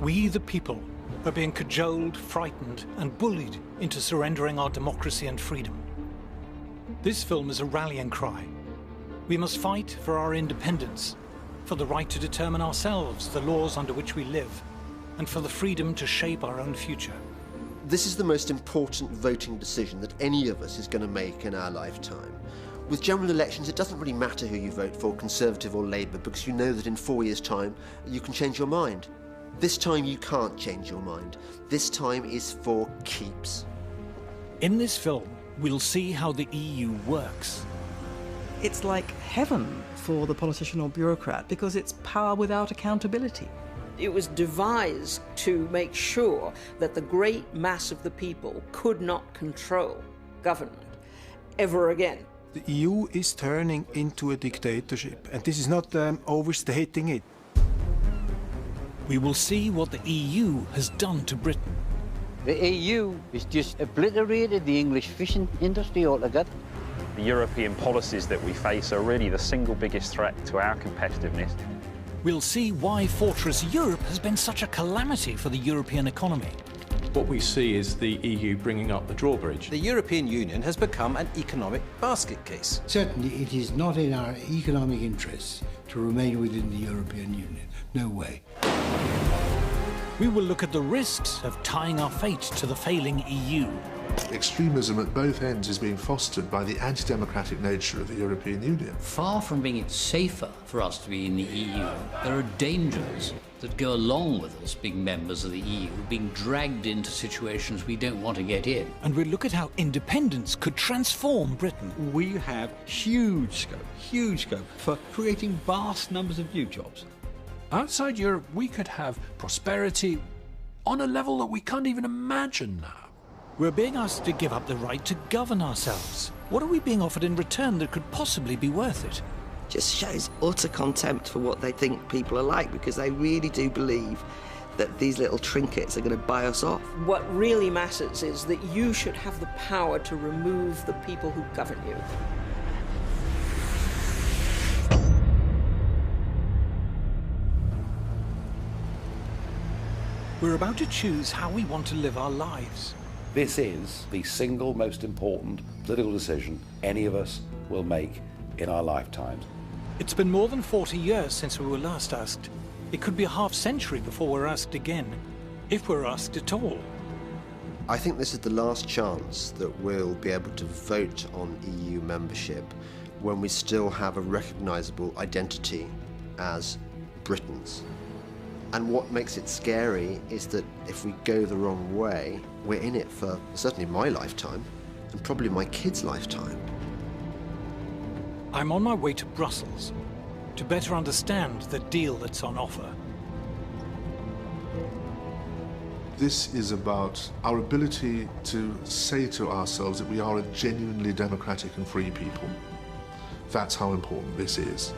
We, the people, are being cajoled, frightened, and bullied into surrendering our democracy and freedom. This film is a rallying cry. We must fight for our independence, for the right to determine ourselves, the laws under which we live, and for the freedom to shape our own future. This is the most important voting decision that any of us is going to make in our lifetime. With general elections, it doesn't really matter who you vote for, Conservative or Labour, because you know that in 4 years' time you can change your mind. This time you can't change your mind. This time is for keeps. In this film, we'll see how the EU works. It's like heaven for the politician or bureaucrat because it's power without accountability. It was devised to make sure that the great mass of the people could not control government ever again. The EU is turning into a dictatorship, and this is not overstating it. We will see what the EU has done to Britain. The EU has just obliterated the English fishing industry altogether. The European policies that we face are really the single biggest threat to our competitiveness. We'll see why Fortress Europe has been such a calamity for the European economy. What we see is the EU bringing up the drawbridge. The European Union has become an economic basket case. Certainly it is not in our economic interests to remain within the European Union. No way. We will look at the risks of tying our fate to the failing EU. Extremism at both ends is being fostered by the anti-democratic nature of the European Union. Far from being it safer for us to be in the EU, there are dangers that go along with us being members of the EU, being dragged into situations we don't want to get in. And we'll look at how independence could transform Britain. We have huge scope for creating vast numbers of new jobs. Outside Europe, we could have prosperity on a level that we can't even imagine now. We're being asked to give up the right to govern ourselves. What are we being offered in return that could possibly be worth it? Just shows utter contempt for what they think people are like, because they really do believe that these little trinkets are going to buy us off. What really matters is that you should have the power to remove the people who govern you. We're about to choose how we want to live our lives. This is the single most important political decision any of us will make in our lifetimes. It's been more than 40 years since we were last asked. It could be a half-century before we're asked again, if we're asked at all. I think this is the last chance that we'll be able to vote on EU membership when we still have a recognisable identity as Britons. And what makes it scary is that if we go the wrong way, we're in it for certainly my lifetime, and probably my kids' lifetime. I'm on my way to Brussels to better understand the deal that's on offer. This is about our ability to say to ourselves that we are a genuinely democratic and free people. That's how important this is.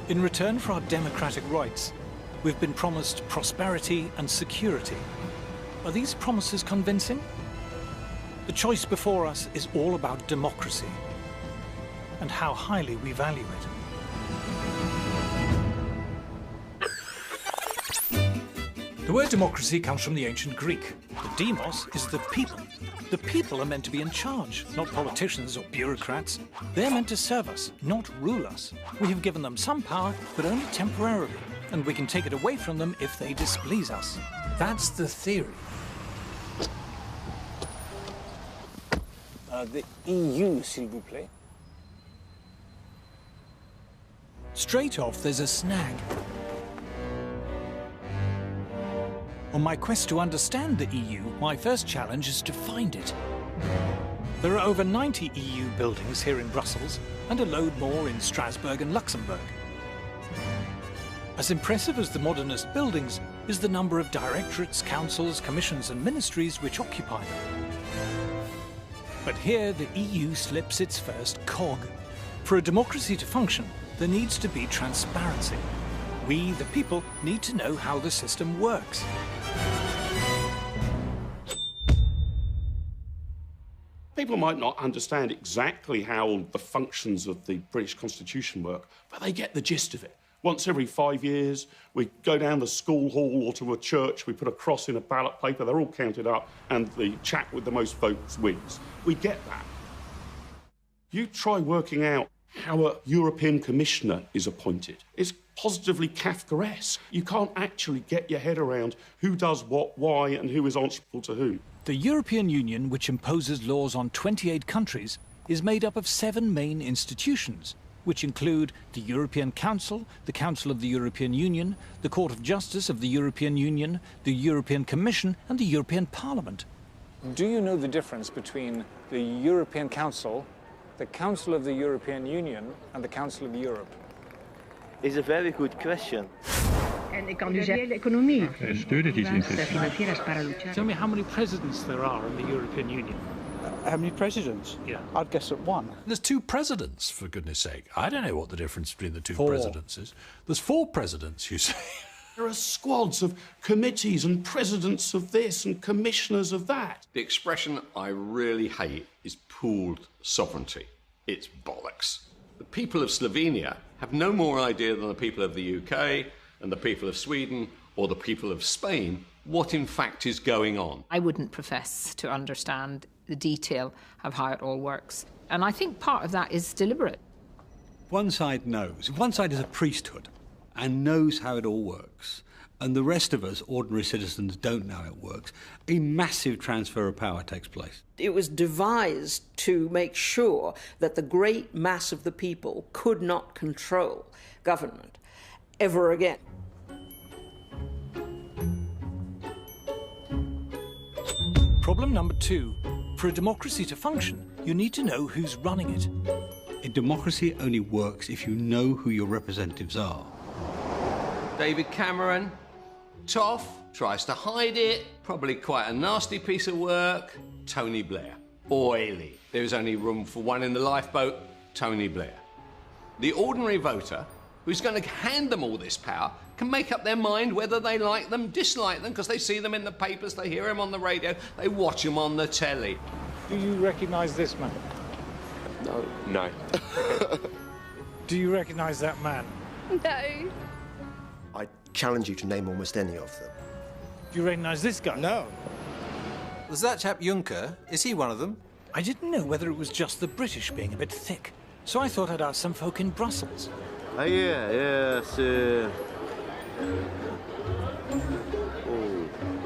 In return for our democratic rights, we've been promised prosperity and security. Are these promises convincing? The choice before us is all about democracy and how highly we value it. The word democracy comes from the ancient Greek. The demos is the people. The people are meant to be in charge, not politicians or bureaucrats. They're meant to serve us, not rule us. We have given them some power, but only temporarily, and we can take it away from them if they displease us. That's the theory. The EU, s'il vous plaît. Straight off, there's a snag. On my quest to understand the EU, my first challenge is to find it. There are over 90 EU buildings here in Brussels, and a load more in Strasbourg and Luxembourg. As impressive as the modernist buildings is the number of directorates, councils, commissions and ministries which occupy them. But here the EU slips its first cog. For a democracy to function, there needs to be transparency. We, the people, need to know how the system works. People might not understand exactly how the functions of the British Constitution work, but they get the gist of it. Once every 5 years, we go down the school hall or to a church, we put a cross in a ballot paper, they're all counted up, and the chap with the most votes wins. We get that. You try working out how a European Commissioner is appointed. It's positively Kafkaesque. You can't actually get your head around who does what, why, and who is answerable to who. The European Union, which imposes laws on 28 countries, is made up of 7 main institutions, which include the European Council, the Council of the European Union, the Court of Justice of the European Union, the European Commission, and the European Parliament. Do you know the difference between the European Council, the Council of the European Union, and the Council of Europe? It's a very good question. Tell me how many presidents there are in the European Union. How many presidents? Yeah. I'd guess at 1. There's 2 presidents, for goodness sake. I don't know what the difference between the 2 4. presidents is. There's 4 presidents, you say. There are squads of committees and presidents of this and commissioners of that. The expression I really hate is pooled sovereignty. It's bollocks. The people of Slovenia have no more idea than the people of the UK and the people of Sweden or the people of Spain what in fact is going on. I wouldn't profess to understand the detail of how it all works. And I think part of that is deliberate. One side knows. One side is a priesthood and knows how it all works. And the rest of us, ordinary citizens, don't know how it works. A massive transfer of power takes place. It was devised to make sure that the great mass of the people could not control government ever again. Problem number 2. For a democracy to function, you need to know who's running it. A democracy only works if you know who your representatives are. David Cameron, tough, tries to hide it, probably quite a nasty piece of work. Tony Blair, oily. There is only room for one in the lifeboat, Tony Blair. The ordinary voter, who's going to hand them all this power, can make up their mind whether they like them, dislike them, because they see them in the papers, they hear them on the radio, they watch them on the telly. Do you recognise this man? No. Do you recognise that man? No. I challenge you to name almost any of them. Do you recognise this guy? No. There's that chap Juncker. Is he one of them? I didn't know whether it was just the British being a bit thick, so I thought I'd ask some folk in Brussels. Yes.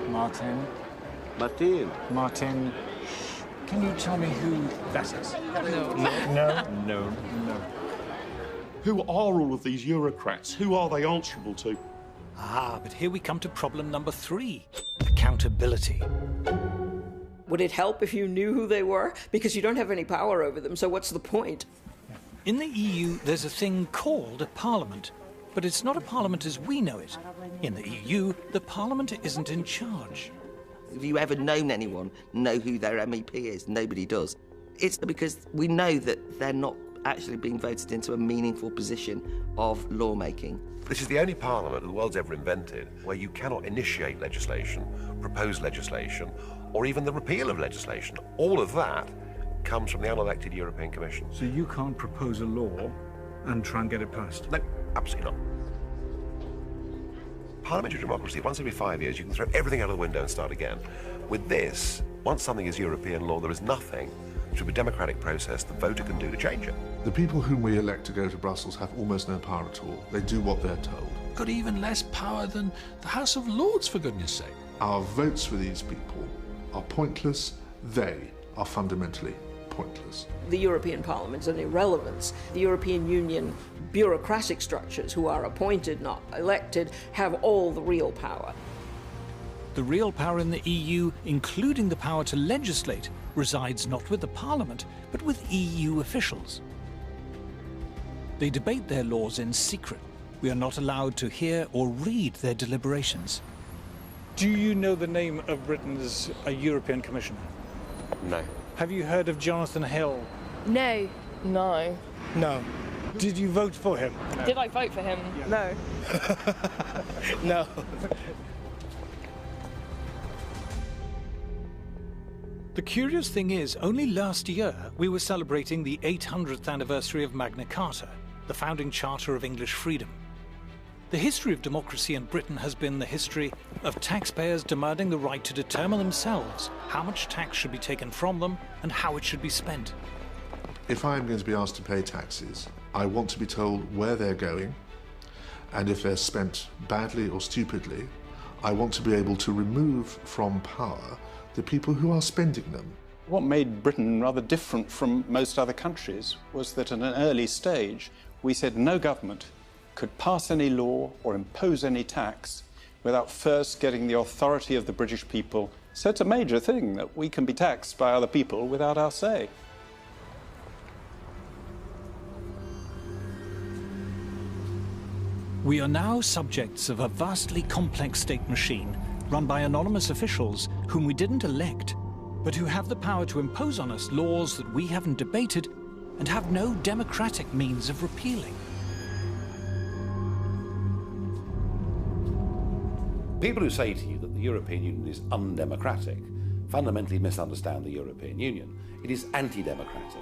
Martin. Martin. Can you tell me who that is? No. Who are all of these Eurocrats? Who are they answerable to? Ah, but here we come to problem number 3. Accountability. Would it help if you knew who they were? Because you don't have any power over them, so what's the point? In the EU, there's a thing called a parliament, but it's not a parliament as we know it. In the EU, the parliament isn't in charge. Have you ever known anyone know who their MEP is? Nobody does. It's because we know that they're not actually being voted into a meaningful position of lawmaking. This is the only parliament the world's ever invented where you cannot initiate legislation, propose legislation, or even the repeal of legislation. All of that comes from the unelected European Commission. So you can't propose a law and try and get it passed? No, absolutely not. Parliamentary democracy, once every 5 years, you can throw everything out of the window and start again. With this, once something is European law, there is nothing through a democratic process the voter can do to change it. The people whom we elect to go to Brussels have almost no power at all. They do what they're told. Got even less power than the House of Lords, for goodness sake. Our votes for these people are pointless. They are fundamentally pointless. The European Parliament's an irrelevance. The European Union bureaucratic structures, who are appointed, not elected, have all the real power. The real power in the EU, including the power to legislate, resides not with the Parliament, but with EU officials. They debate their laws in secret. We are not allowed to hear or read their deliberations. Do you know the name of Britain's European Commissioner? No. Have you heard of Jonathan Hill? No. No. Did you vote for him? No. Did I vote for him? Yeah. No. No. The curious thing is, only last year we were celebrating the 800th anniversary of Magna Carta, the founding charter of English freedom. The history of democracy in Britain has been the history of taxpayers demanding the right to determine themselves how much tax should be taken from them and how it should be spent. If I am going to be asked to pay taxes, I want to be told where they're going, and if they're spent badly or stupidly, I want to be able to remove from power the people who are spending them. What made Britain rather different from most other countries was that at an early stage we said no government could pass any law or impose any tax without first getting the authority of the British people. So it's a major thing that we can be taxed by other people without our say. We are now subjects of a vastly complex state machine run by anonymous officials whom we didn't elect, but who have the power to impose on us laws that we haven't debated and have no democratic means of repealing. People who say to you that the European Union is undemocratic fundamentally misunderstand the European Union. It is anti-democratic.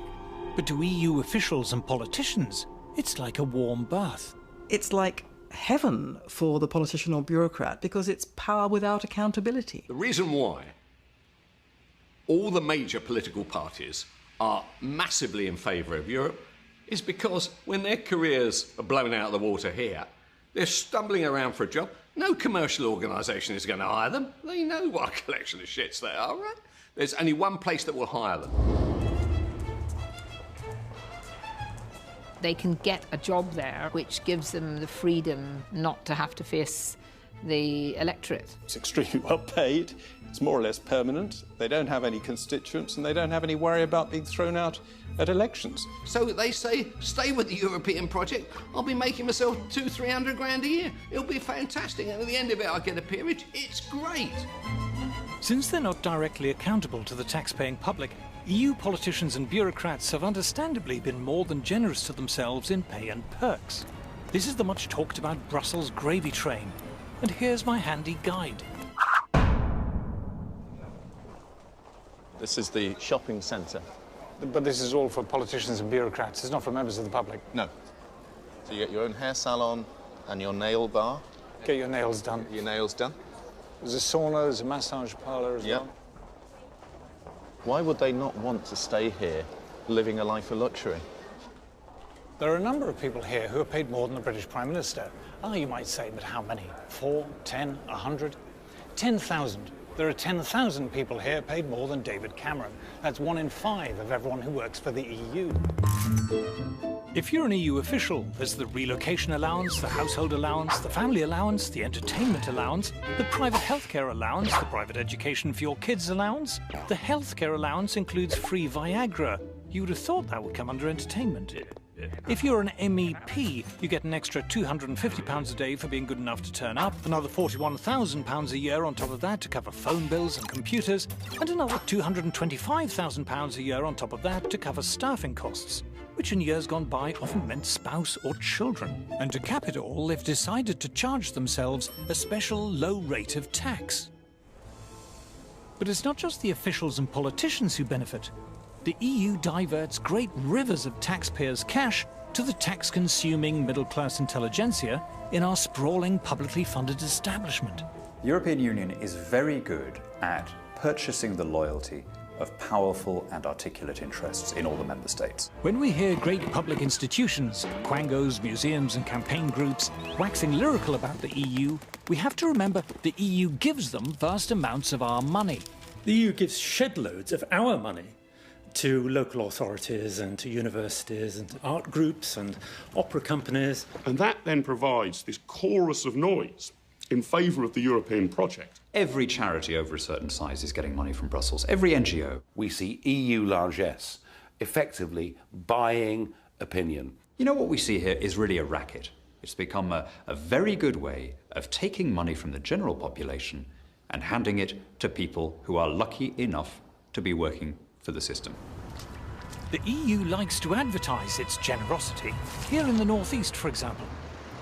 But to EU officials and politicians, it's like a warm bath. It's like heaven for the politician or bureaucrat because it's power without accountability. The reason why all the major political parties are massively in favour of Europe is because when their careers are blown out of the water here, they're stumbling around for a job. No commercial organisation is going to hire them. They know what a collection of shits they are, right? There's only one place that will hire them. They can get a job there, which gives them the freedom not to have to face the electorate. It's extremely well paid, it's more or less permanent, they don't have any constituents and they don't have any worry about being thrown out at elections. So they say, stay with the European project, I'll be making myself 200-300 grand a year. It'll be fantastic, and at the end of it I'll get a peerage. It's great. Since they're not directly accountable to the tax-paying public, EU politicians and bureaucrats have understandably been more than generous to themselves in pay and perks. This is the much talked about Brussels gravy train, and here's my handy guide. This is the shopping centre. But this is all for politicians and bureaucrats, it's not for members of the public. No. So you get your own hair salon and your nail bar. Get your nails done. Your nails done. There's a sauna, there's a massage parlour as well. Why would they not want to stay here, living a life of luxury? There are a number of people here who are paid more than the British Prime Minister. Ah, you might say, but how many? 4, 10, 100? 10,000. There are 10,000 people here paid more than David Cameron. That's 1 in 5 of everyone who works for the EU. If you're an EU official, there's the relocation allowance, the household allowance, the family allowance, the entertainment allowance, the private healthcare allowance, the private education for your kids allowance. The healthcare allowance includes free Viagra. You would have thought that would come under entertainment. If you're an MEP, you get an extra £250 a day for being good enough to turn up, another £41,000 a year on top of that to cover phone bills and computers, and another £225,000 a year on top of that to cover staffing costs, which in years gone by often meant spouse or children. And to cap it all, they've decided to charge themselves a special low rate of tax. But it's not just the officials and politicians who benefit. The EU diverts great rivers of taxpayers' cash to the tax-consuming middle-class intelligentsia in our sprawling, publicly funded establishment. The European Union is very good at purchasing the loyalty of powerful and articulate interests in all the member states. When we hear great public institutions, quangos, museums and campaign groups, waxing lyrical about the EU, we have to remember the EU gives them vast amounts of our money. The EU gives shed loads of our money to local authorities and to universities and to art groups and opera companies. And that then provides this chorus of noise in favour of the European project. Every charity over a certain size is getting money from Brussels. Every NGO. We see EU largesse effectively buying opinion. You know, what we see here is really a racket. It's become a very good way of taking money from the general population and handing it to people who are lucky enough to be working for the system. The EU likes to advertise its generosity, here in the northeast, for example.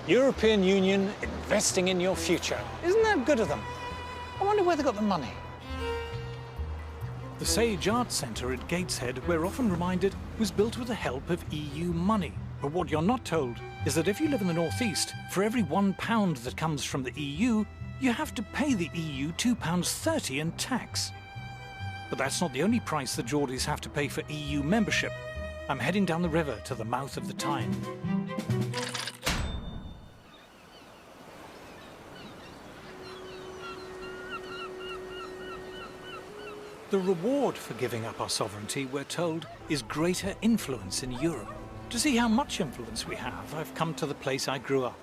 European Union investing in your future. Isn't that good of them? I wonder where they got the money. The Sage Arts Centre at Gateshead, we're often reminded, was built with the help of EU money. But what you're not told is that if you live in the northeast, for every £1 that comes from the EU, you have to pay the EU £2.30 in tax. But that's not the only price the Geordies have to pay for EU membership. I'm heading down the river to the mouth of the Tyne. The reward for giving up our sovereignty, we're told, is greater influence in Europe. To see how much influence we have, I've come to the place I grew up.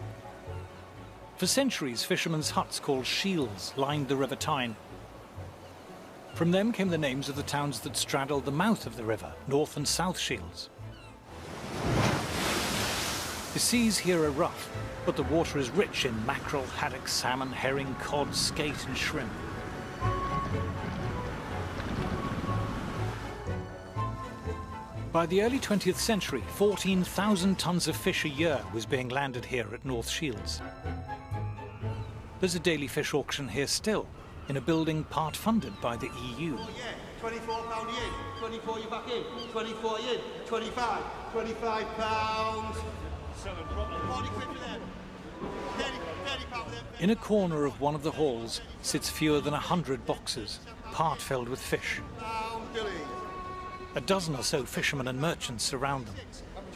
For centuries, fishermen's huts called shields lined the River Tyne. From them came the names of the towns that straddled the mouth of the river, North and South Shields. The seas here are rough, but the water is rich in mackerel, haddock, salmon, herring, cod, skate and shrimp. By the early 20th century, 14,000 tons of fish a year was being landed here at North Shields. There's a daily fish auction here still, in a building part funded by the EU. Oh yeah, £24 in, 24 you back in, 24 in, 25, £25. 40 quid for them, 30 pound for them. In a corner of one of the halls sits fewer than 100 boxes, part filled with fish. A dozen or so fishermen and merchants surround them.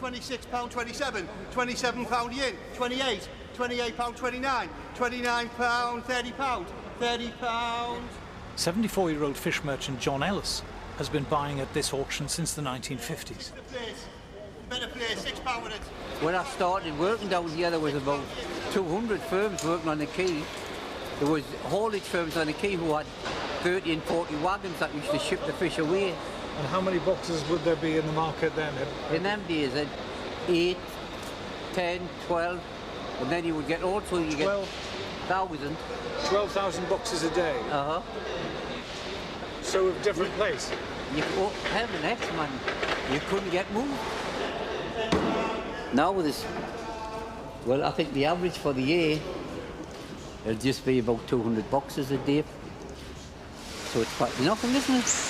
£26, 27, £27 yen, 28, £28, 29, £29, £30, £30. 74-year-old fish merchant John Ellis has been buying at this auction since the 1950s. Better place, £6 with it. When I started working down here, there was about 200 firms working on the quay. There was haulage firms on the quay who had 30 and 40 wagons that used to ship the fish away. And how many boxes would there be in the market then? In them days, 8, 10, 12, and then you would get also, you get 1,000. 12,000 boxes a day? Uh-huh. So of different place? You have an X, man. You couldn't get moved. Now with this, well, I think the average for the year, it'll just be about 200 boxes a day. So it's quite nothing, isn't it?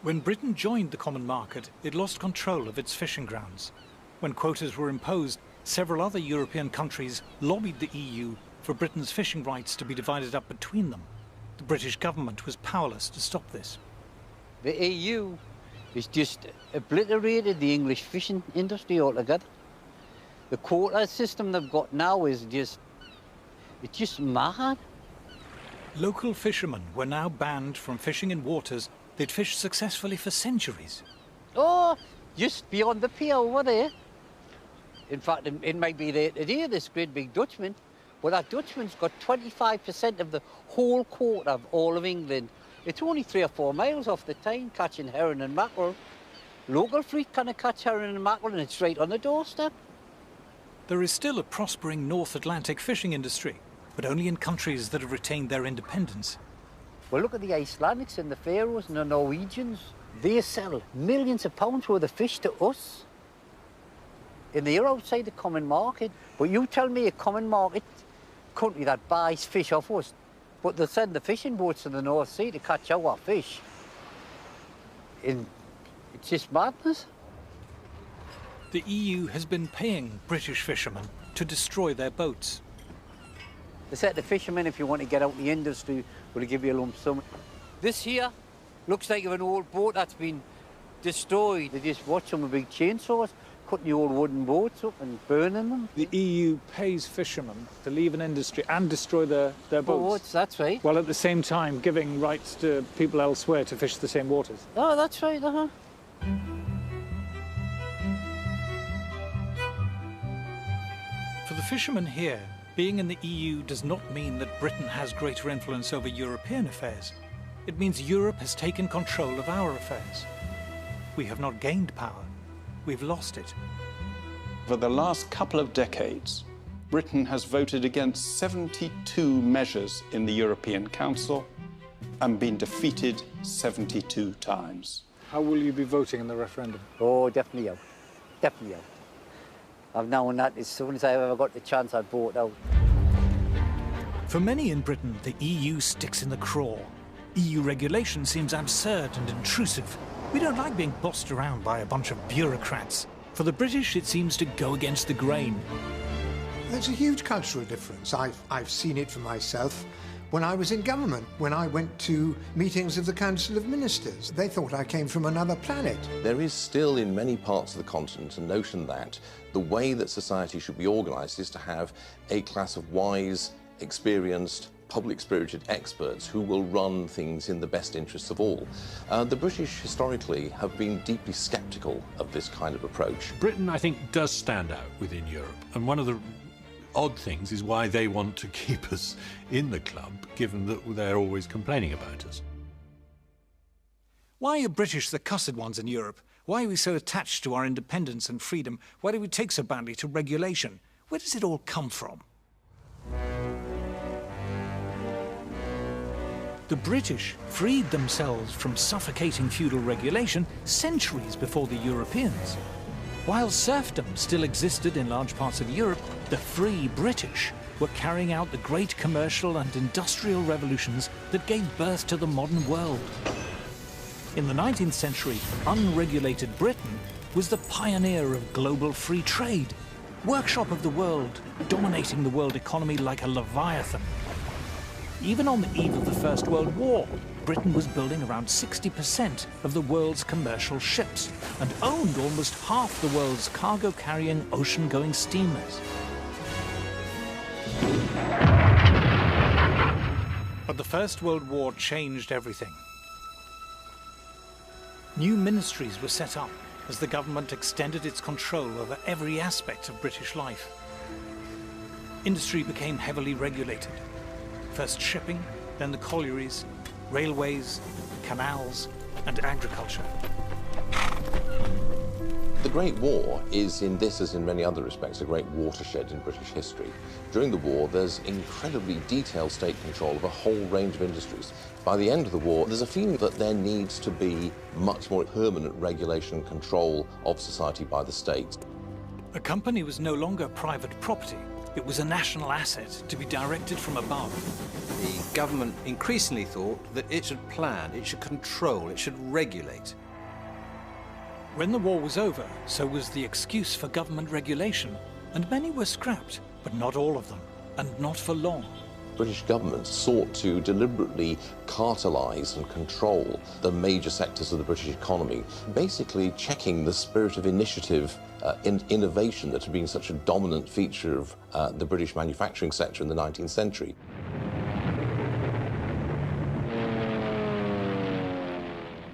When Britain joined the common market, it lost control of its fishing grounds. When quotas were imposed, several other European countries lobbied the EU for Britain's fishing rights to be divided up between them. The British government was powerless to stop this. The EU has just obliterated the English fishing industry altogether. The quota system they've got now is it's just mad. Local fishermen were now banned from fishing in waters they'd fished successfully for centuries. Oh, just beyond the pier over there. In fact, it might be there today, this great big Dutchman. Well, that Dutchman's got 25% of the whole quota of all of England. It's only 3 or 4 miles off the Tyne, catching herring and mackerel. Local fleet can't catch herring and mackerel, and it's right on the doorstep. There is still a prospering North Atlantic fishing industry, but only in countries that have retained their independence. Well, look at the Icelandics and the Faroes and the Norwegians. They sell millions of pounds worth of fish to us. And they're outside the common market. But you tell me a common market country that buys fish off us, but they send the fishing boats to the North Sea to catch our fish. And it's just madness. The EU has been paying British fishermen to destroy their boats. They said to fishermen, if you want to get out the industry, we'll give you a lump sum. This here looks like an old boat that's been destroyed. They just watch them with big chainsaws, cutting the old wooden boats up and burning them. The EU pays fishermen to leave an industry and destroy their boats. That's right. While at the same time giving rights to people elsewhere to fish the same waters. Oh, that's right, uh-huh. For the fishermen here, being in the EU does not mean that Britain has greater influence over European affairs. It means Europe has taken control of our affairs. We have not gained power, we've lost it. For the last couple of decades, Britain has voted against 72 measures in the European Council and been defeated 72 times. How will you be voting in the referendum? Oh, definitely out. Definitely out. I've known that as soon as I ever got the chance, I'd vote out. For many in Britain, the EU sticks in the craw. EU regulation seems absurd and intrusive. We don't like being bossed around by a bunch of bureaucrats. For the British, it seems to go against the grain. There's a huge cultural difference. I've seen it for myself when I was in government, when I went to meetings of the Council of Ministers. They thought I came from another planet. There is still in many parts of the continent a notion that the way that society should be organised is to have a class of wise, experienced, public-spirited experts who will run things in the best interests of all. The British historically have been deeply sceptical of this kind of approach. Britain, I think, does stand out within Europe, and one of the odd things is why they want to keep us in the club, given that they're always complaining about us. Why are British the cussed ones in Europe? Why are we so attached to our independence and freedom? Why do we take so badly to regulation? Where does it all come from? The British freed themselves from suffocating feudal regulation centuries before the Europeans. While serfdom still existed in large parts of Europe, the free British were carrying out the great commercial and industrial revolutions that gave birth to the modern world. In the 19th century, unregulated Britain was the pioneer of global free trade, workshop of the world, dominating the world economy like a leviathan. Even on the eve of the First World War, Britain was building around 60% of the world's commercial ships and owned almost half the world's cargo-carrying ocean-going steamers. But the First World War changed everything. New ministries were set up as the government extended its control over every aspect of British life. Industry became heavily regulated. First shipping, then the collieries, railways, canals, and agriculture. The Great War is, in this as in many other respects, a great watershed in British history. During the war, there's incredibly detailed state control of a whole range of industries. By the end of the war, there's a feeling that there needs to be much more permanent regulation and control of society by the state. A company was no longer private property. It was a national asset to be directed from above. The government increasingly thought that it should plan, it should control, it should regulate. When the war was over, so was the excuse for government regulation, and many were scrapped, but not all of them, and not for long. British government sought to deliberately cartelise and control the major sectors of the British economy, basically checking the spirit of initiative and innovation that had been such a dominant feature of the British manufacturing sector in the 19th century.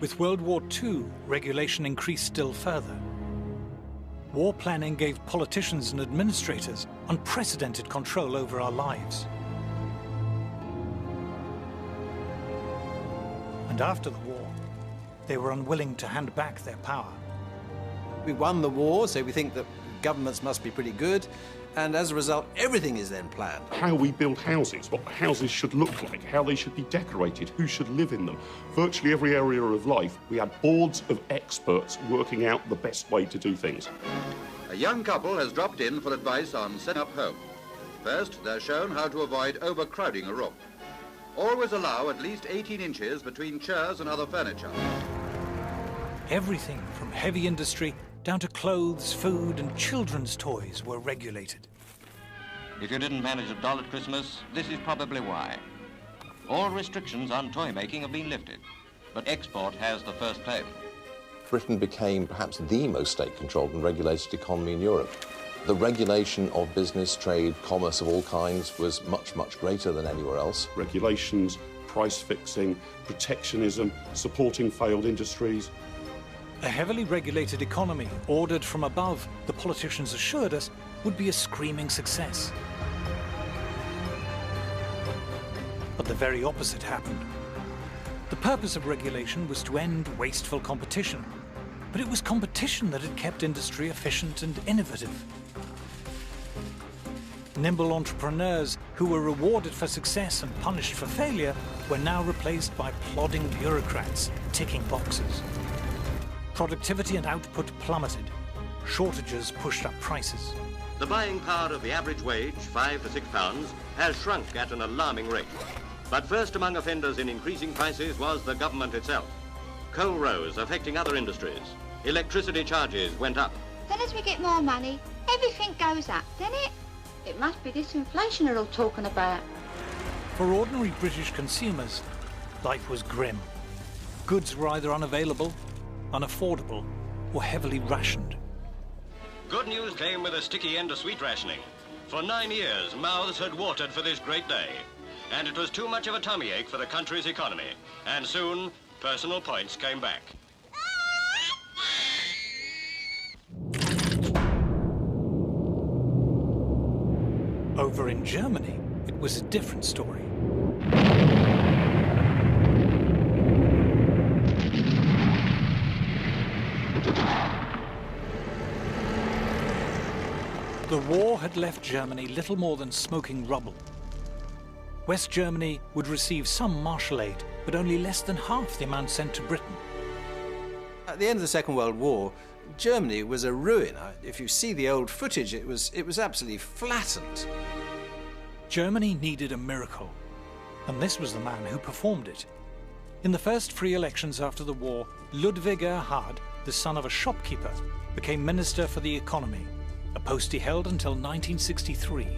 With World War II, regulation increased still further. War planning gave politicians and administrators unprecedented control over our lives. And after the war, they were unwilling to hand back their power. We won the war, so we think that governments must be pretty good, and as a result, everything is then planned. How we build houses, what houses should look like, how they should be decorated, who should live in them. Virtually every area of life, we had boards of experts working out the best way to do things. A young couple has dropped in for advice on setting up home. First, they're shown how to avoid overcrowding a room. Always allow at least 18 inches between chairs and other furniture. Everything from heavy industry down to clothes, food, and children's toys were regulated. If you didn't manage a doll at Christmas, this is probably why. All restrictions on toy making have been lifted, but export has the first claim. Britain became perhaps the most state-controlled and regulated economy in Europe. The regulation of business, trade, commerce of all kinds was much, much greater than anywhere else. Regulations, price fixing, protectionism, supporting failed industries. A heavily regulated economy, ordered from above, the politicians assured us, would be a screaming success. But the very opposite happened. The purpose of regulation was to end wasteful competition, but it was competition that had kept industry efficient and innovative. Nimble entrepreneurs who were rewarded for success and punished for failure were now replaced by plodding bureaucrats ticking boxes. Productivity and output plummeted. Shortages pushed up prices. the buying power of the average wage, £5 to £6, has shrunk at an alarming rate. But first among offenders in increasing prices was the government itself. Coal rose, affecting other industries. Electricity charges went up. Then as we get more money, everything goes up, doesn't it? It must be this inflation they're all talking about. For ordinary British consumers, life was grim. Goods were either unavailable, unaffordable, or heavily rationed. Good news came with a sticky end to sweet rationing. For 9 years, mouths had watered for this great day. And it was too much of a tummy ache for the country's economy. And soon, personal points came back. Over in Germany, it was a different story. The war had left Germany little more than smoking rubble. West Germany would receive some Marshall aid, but only less than half the amount sent to Britain. At the end of the Second World War, Germany was a ruin. If you see the old footage, it was absolutely flattened. Germany needed a miracle, and this was the man who performed it. In the first free elections after the war, Ludwig Erhard, the son of a shopkeeper, became Minister for the Economy, a post he held until 1963.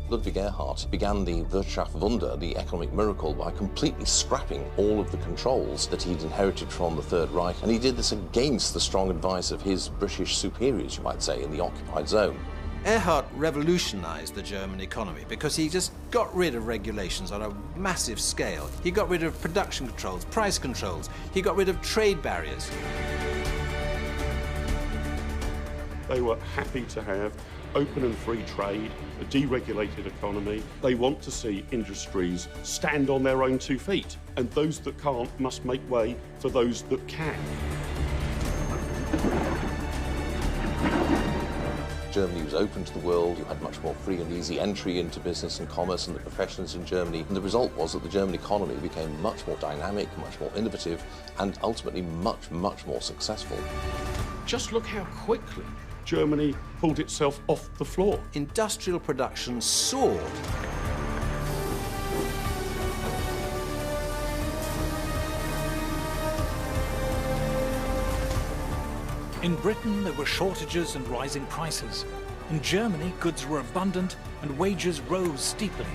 Ludwig Erhard began the Wirtschaftswunder, the economic miracle, by completely scrapping all of the controls that he'd inherited from the Third Reich, and he did this against the strong advice of his British superiors, you might say, in the occupied zone. Erhard revolutionised the German economy because he just got rid of regulations on a massive scale. He got rid of production controls, price controls. He got rid of trade barriers. They were happy to have open and free trade, a deregulated economy. They want to see industries stand on their own 2 feet, and those that can't must make way for those that can. Germany was open to the world. You had much more free and easy entry into business and commerce and the professions in Germany. And the result was that the German economy became much more dynamic, much more innovative, and ultimately much, much more successful. Just look how quickly Germany pulled itself off the floor. Industrial production soared. In Britain, there were shortages and rising prices. In Germany, goods were abundant and wages rose steeply.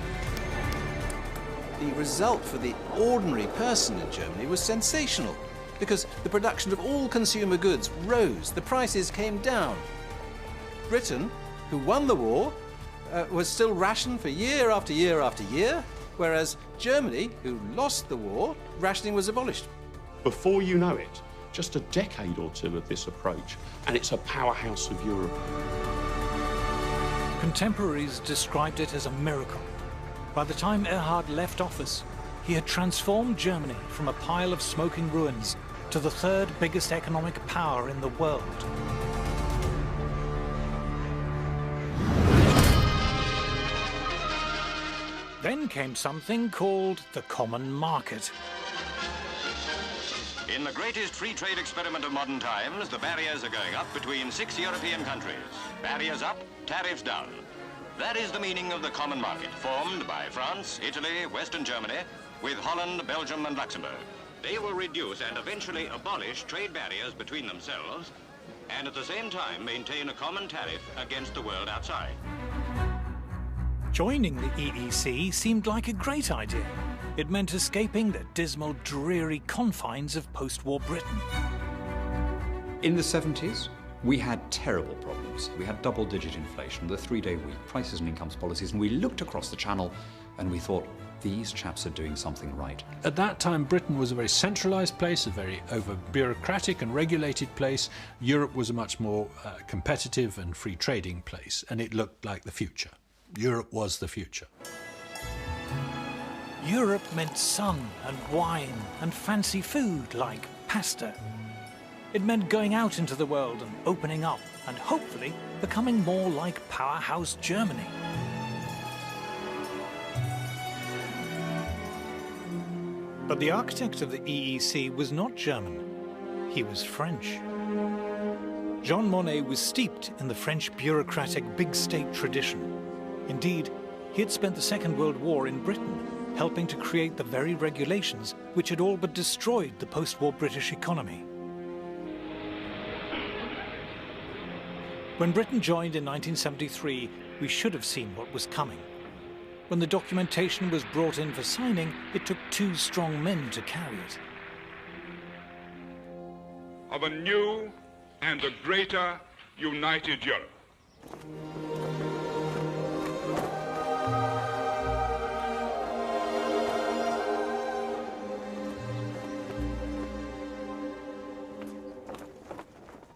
The result for the ordinary person in Germany was sensational, because the production of all consumer goods rose, the prices came down. Britain, who won the war, was still rationed for year after year after year, whereas Germany, who lost the war, rationing was abolished. Before you know it, just a decade or two of this approach, and it's a powerhouse of Europe. Contemporaries described it as a miracle. By the time Erhard left office, he had transformed Germany from a pile of smoking ruins to the third biggest economic power in the world. Then came something called the common market. In the greatest free trade experiment of modern times, the barriers are going up between 6 European countries. Barriers up, tariffs down. That is the meaning of the common market, formed by France, Italy, Western Germany, with Holland, Belgium and Luxembourg. They will reduce and eventually abolish trade barriers between themselves, and at the same time maintain a common tariff against the world outside. Joining the EEC seemed like a great idea. It meant escaping the dismal, dreary confines of post-war Britain. In the 70s, we had terrible problems. We had double-digit inflation, the 3-day week, prices and incomes policies, and we looked across the channel and we thought, these chaps are doing something right. At that time, Britain was a very centralised place, a very over-bureaucratic and regulated place. Europe was a much more competitive and free-trading place, and it looked like the future. Europe was the future. Europe meant sun and wine and fancy food like pasta. It meant going out into the world and opening up and hopefully becoming more like powerhouse Germany. But the architect of the EEC was not German. He was French. Jean Monnet was steeped in the French bureaucratic big state tradition. Indeed, he had spent the Second World War in Britain, helping to create the very regulations which had all but destroyed the post-war British economy. When Britain joined in 1973, we should have seen what was coming. When the documentation was brought in for signing, it took 2 strong men to carry it. Of a new and a greater united Europe.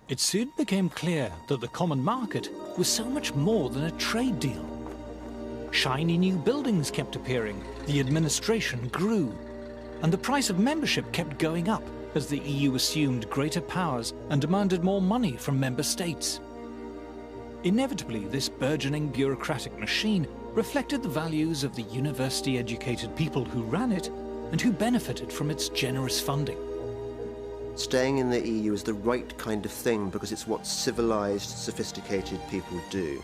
It soon became clear that the common market was so much more than a trade deal. Shiny new buildings kept appearing, the administration grew, and the price of membership kept going up as the EU assumed greater powers and demanded more money from member states. Inevitably, this burgeoning bureaucratic machine reflected the values of the university-educated people who ran it and who benefited from its generous funding. Staying in the EU is the right kind of thing because it's what civilized, sophisticated people do.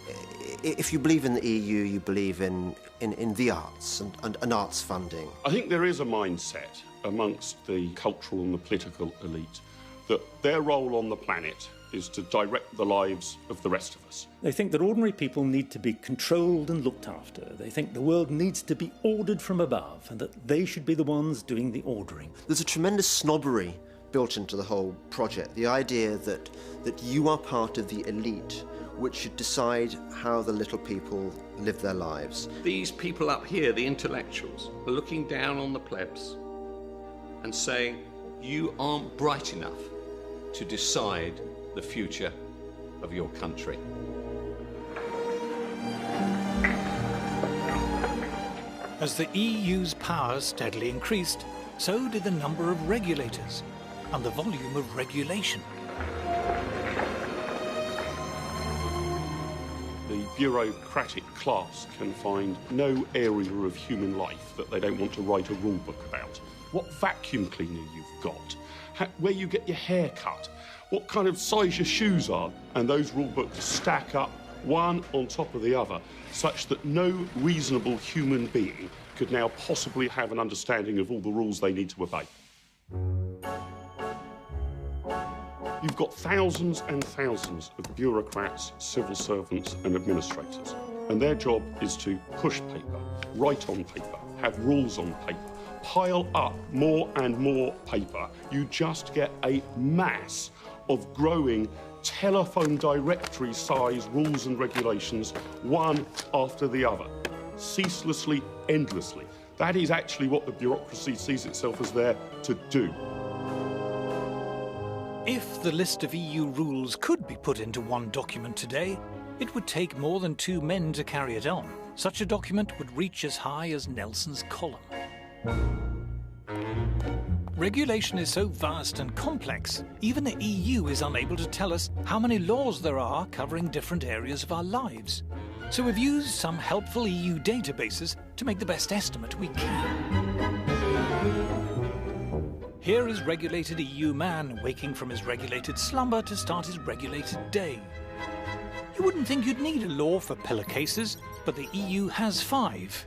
If you believe in the EU, you believe in the arts and arts funding. I think there is a mindset amongst the cultural and the political elite that their role on the planet is to direct the lives of the rest of us. They think that ordinary people need to be controlled and looked after. They think the world needs to be ordered from above and that they should be the ones doing the ordering. There's a tremendous snobbery built into the whole project. The idea that you are part of the elite which should decide how the little people live their lives. These people up here, the intellectuals, are looking down on the plebs and saying, you aren't bright enough to decide the future of your country. As the EU's powers steadily increased, so did the number of regulators and the volume of regulation. The bureaucratic class can find no area of human life that they don't want to write a rule book about. What vacuum cleaner you've got, where you get your hair cut, what kind of size your shoes are, and those rule books stack up one on top of the other, such that no reasonable human being could now possibly have an understanding of all the rules they need to obey. You've got thousands and thousands of bureaucrats, civil servants and administrators, and their job is to push paper, write on paper, have rules on paper, pile up more and more paper. You just get a mass of growing telephone directory size rules and regulations, one after the other, ceaselessly, endlessly. That is actually what the bureaucracy sees itself as there to do. If the list of EU rules could be put into one document today, it would take more than 2 men to carry it on. Such a document would reach as high as Nelson's column. Regulation is so vast and complex, even the EU is unable to tell us how many laws there are covering different areas of our lives. So we've used some helpful EU databases to make the best estimate we can. Here is regulated EU man waking from his regulated slumber to start his regulated day. You wouldn't think you'd need a law for pillowcases, but the EU has 5.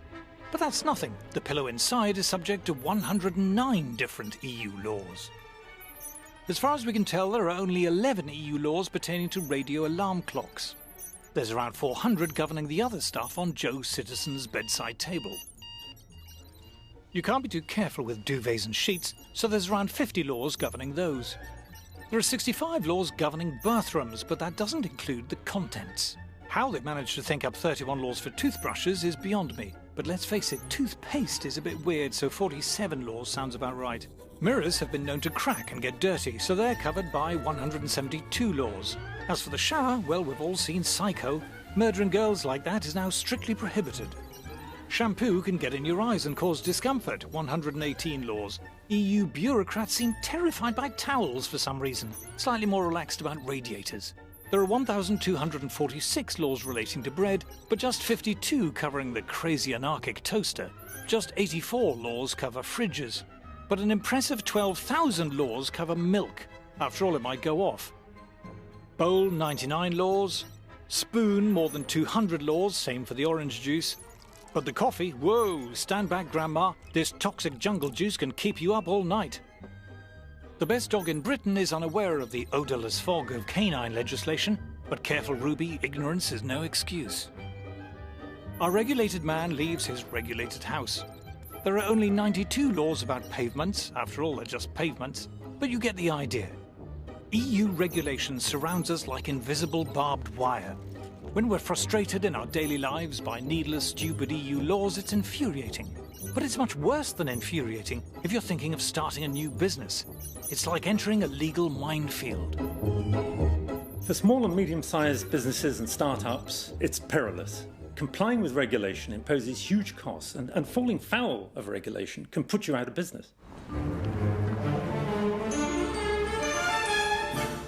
But that's nothing. The pillow inside is subject to 109 different EU laws. As far as we can tell, there are only 11 EU laws pertaining to radio alarm clocks. There's around 400 governing the other stuff on Joe Citizen's bedside table. You can't be too careful with duvets and sheets, so there's around 50 laws governing those. There are 65 laws governing bathrooms, but that doesn't include the contents. How they've managed to think up 31 laws for toothbrushes is beyond me. But let's face it, toothpaste is a bit weird, so 47 laws sounds about right. Mirrors have been known to crack and get dirty, so they're covered by 172 laws. As for the shower, well, we've all seen Psycho. Murdering girls like that is now strictly prohibited. Shampoo can get in your eyes and cause discomfort, 118 laws. EU bureaucrats seem terrified by towels for some reason, slightly more relaxed about radiators. There are 1,246 laws relating to bread, but just 52 covering the crazy anarchic toaster. Just 84 laws cover fridges. But an impressive 12,000 laws cover milk. After all, it might go off. Bowl 99 laws, spoon more than 200 laws, same for the orange juice. But the coffee, whoa, stand back grandma, this toxic jungle juice can keep you up all night. The best dog in Britain is unaware of the odourless fog of canine legislation, but careful Ruby, ignorance is no excuse. Our regulated man leaves his regulated house. There are only 92 laws about pavements, after all they're just pavements, but you get the idea. EU regulation surrounds us like invisible barbed wire. When we're frustrated in our daily lives by needless, stupid EU laws, it's infuriating. But it's much worse than infuriating if you're thinking of starting a new business. It's like entering a legal minefield. For small and medium-sized businesses and startups, it's perilous. Complying with regulation imposes huge costs, and falling foul of regulation can put you out of business.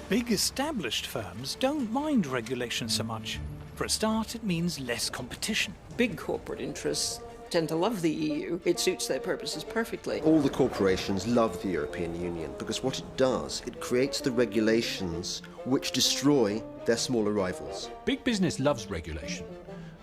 Big established firms don't mind regulation so much. For a start, it means less competition. Big corporate interests tend to love the EU. It suits their purposes perfectly. All the corporations love the European Union because what it does, it creates the regulations which destroy their smaller rivals. Big business loves regulation.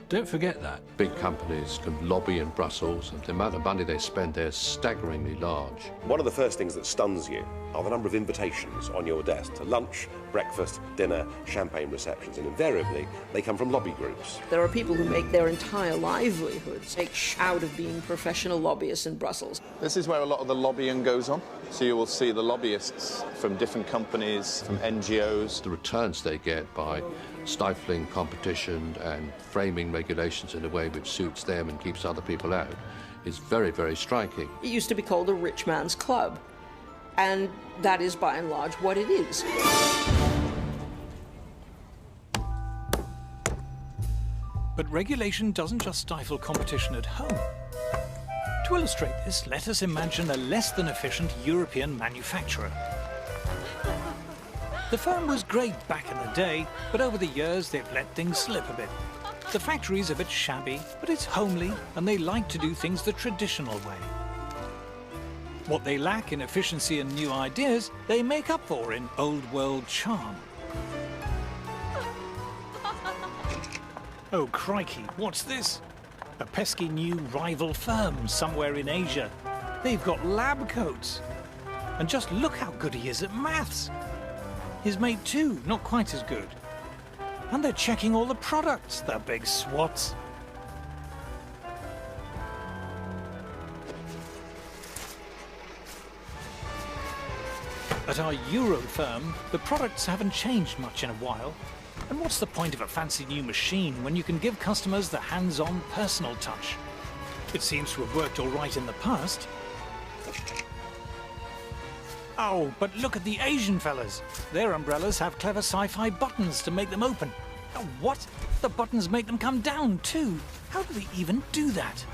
Don't forget that. Big companies can lobby in Brussels, and the amount of money they spend there is staggeringly large. One of the first things that stuns you are the number of invitations on your desk to lunch, breakfast, dinner, champagne receptions, and invariably they come from lobby groups. There are people who make their entire livelihoods out of being professional lobbyists in Brussels. This is where a lot of the lobbying goes on. So you will see the lobbyists from different companies, from NGOs. The returns they get by stifling competition and framing regulations in a way which suits them and keeps other people out is very, very striking. It used to be called a rich man's club, and that is by and large what it is. But regulation doesn't just stifle competition at home. To illustrate this, let us imagine a less than efficient European manufacturer. The firm was great back in the day, but over the years they've let things slip a bit. The factory's a bit shabby, but it's homely, and they like to do things the traditional way. What they lack in efficiency and new ideas, they make up for in old-world charm. Oh, crikey, what's this? A pesky new rival firm somewhere in Asia. They've got lab coats. And just look how good he is at maths. His mate too, not quite as good. And they're checking all the products, the big swats. At our Euro firm, the products haven't changed much in a while. And what's the point of a fancy new machine when you can give customers the hands-on personal touch? It seems to have worked all right in the past. Oh, but look at the Asian fellas. Their umbrellas have clever sci-fi buttons to make them open. Oh, what? The buttons make them come down too. How do they even do that?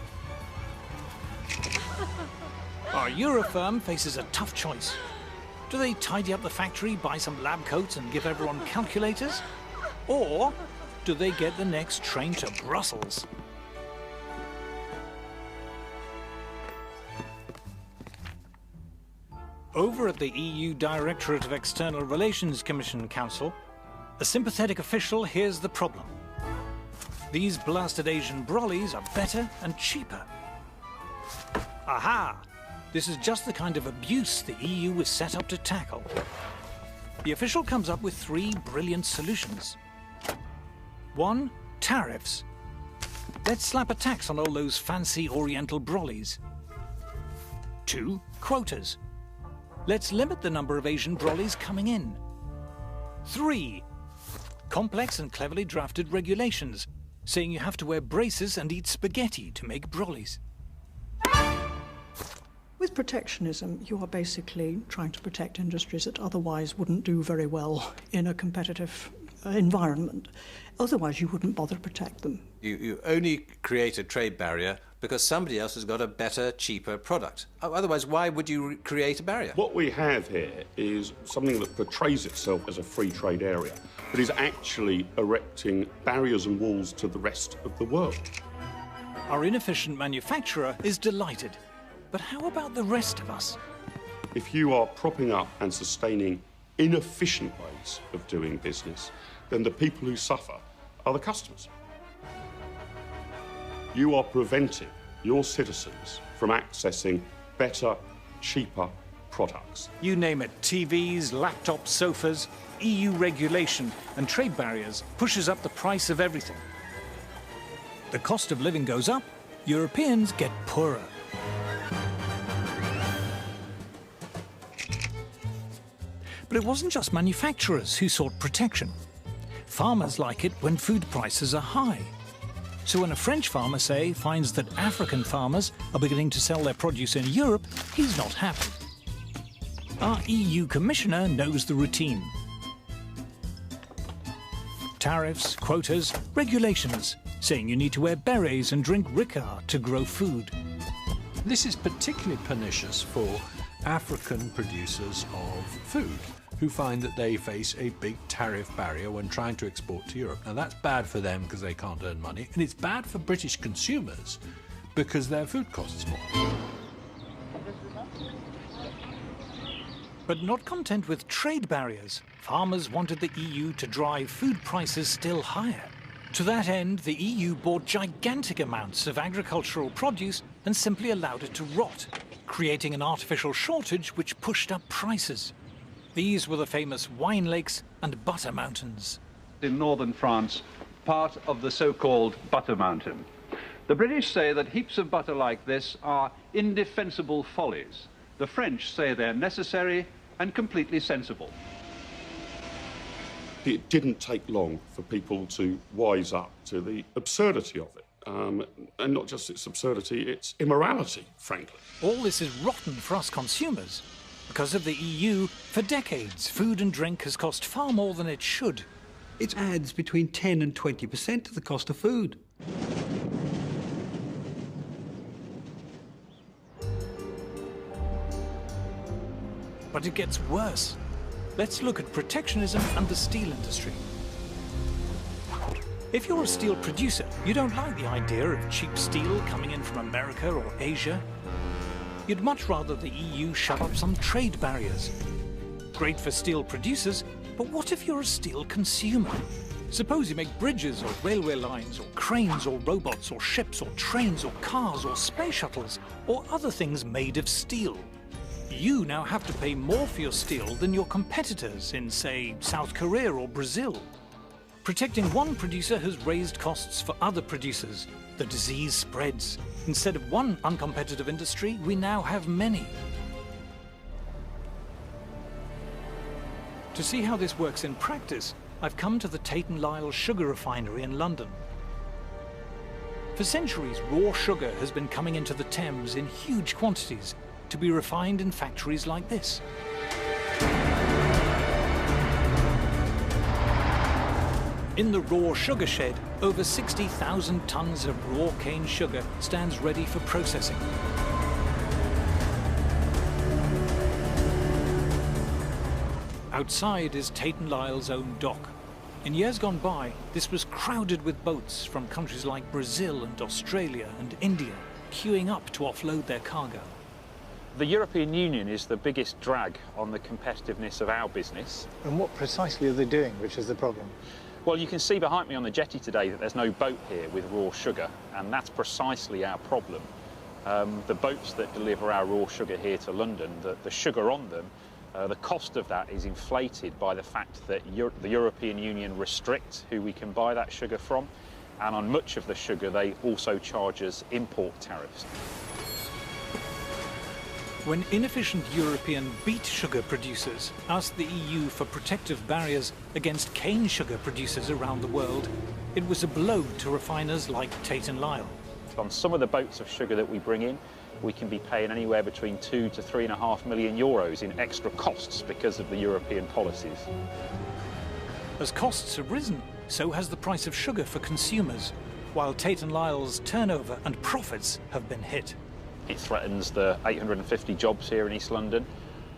Our Euro firm faces a tough choice. Do they tidy up the factory, buy some lab coats and give everyone calculators? Or do they get the next train to Brussels? Over at the EU Directorate of External Relations Commission Council, a sympathetic official hears the problem. These blasted Asian brollies are better and cheaper. Aha! This is just the kind of abuse the EU was set up to tackle. The official comes up with 3 brilliant solutions. 1. Tariffs. Let's slap a tax on all those fancy Oriental brollies. 2. Quotas. Let's limit the number of Asian brollies coming in. 3. Complex and cleverly drafted regulations, saying you have to wear braces and eat spaghetti to make brollies. With protectionism, you are basically trying to protect industries that otherwise wouldn't do very well in a competitive environment. Otherwise, you wouldn't bother to protect them. You only create a trade barrier because somebody else has got a better, cheaper product. Otherwise, why would you create a barrier? What we have here is something that portrays itself as a free trade area, but is actually erecting barriers and walls to the rest of the world. Our inefficient manufacturer is delighted. But how about the rest of us? If you are propping up and sustaining inefficient ways of doing business, then the people who suffer are the customers. You are preventing your citizens from accessing better, cheaper products. You name it, TVs, laptops, sofas, EU regulation and trade barriers pushes up the price of everything. The cost of living goes up, Europeans get poorer. But it wasn't just manufacturers who sought protection. Farmers like it when food prices are high. So when a French farmer, say, finds that African farmers are beginning to sell their produce in Europe, he's not happy. Our EU Commissioner knows the routine. Tariffs, quotas, regulations, saying you need to wear berets and drink Ricard to grow food. This is particularly pernicious for African producers of food, who find that they face a big tariff barrier when trying to export to Europe. Now that's bad for them because they can't earn money, and it's bad for British consumers because their food costs more. But not content with trade barriers, farmers wanted the EU to drive food prices still higher. To that end, the EU bought gigantic amounts of agricultural produce and simply allowed it to rot, creating an artificial shortage which pushed up prices. These were the famous wine lakes and butter mountains. In northern France, part of the so-called butter mountain. The British say that heaps of butter like this are indefensible follies. The French say they're necessary and completely sensible. It didn't take long for people to wise up to the absurdity of it. And not just its absurdity, its immorality, frankly. All this is rotten for us consumers. Because of the EU, for decades, food and drink has cost far more than it should. It adds between 10 and 20% to the cost of food. But it gets worse. Let's look at protectionism and the steel industry. If you're a steel producer, you don't like the idea of cheap steel coming in from America or Asia. You'd much rather the EU shove up some trade barriers. Great for steel producers, but what if you're a steel consumer? Suppose you make bridges or railway lines or cranes or robots or ships or trains or cars or space shuttles or other things made of steel. You now have to pay more for your steel than your competitors in, say, South Korea or Brazil. Protecting one producer has raised costs for other producers. The disease spreads. Instead of one uncompetitive industry, we now have many. To see how this works in practice, I've come to the Tate & Lyle sugar refinery in London. For centuries, raw sugar has been coming into the Thames in huge quantities to be refined in factories like this. In the raw sugar shed, over 60,000 tons of raw cane sugar stands ready for processing. Outside is Tate & Lyle's own dock. In years gone by, this was crowded with boats from countries like Brazil and Australia and India, queuing up to offload their cargo. The European Union is the biggest drag on the competitiveness of our business. And what precisely are they doing, which is the problem? Well, you can see behind me on the jetty today that there's no boat here with raw sugar, and that's precisely our problem. The boats that deliver our raw sugar here to London, the sugar on them, the cost of that is inflated by the fact that the European Union restricts who we can buy that sugar from, and on much of the sugar they also charge us import tariffs. When inefficient European beet sugar producers asked the EU for protective barriers against cane sugar producers around the world, it was a blow to refiners like Tate & Lyle. On some of the boats of sugar that we bring in, we can be paying anywhere between 2 to 3.5 million euros in extra costs because of the European policies. As costs have risen, so has the price of sugar for consumers, while Tate & Lyle's turnover and profits have been hit. It threatens the 850 jobs here in East London,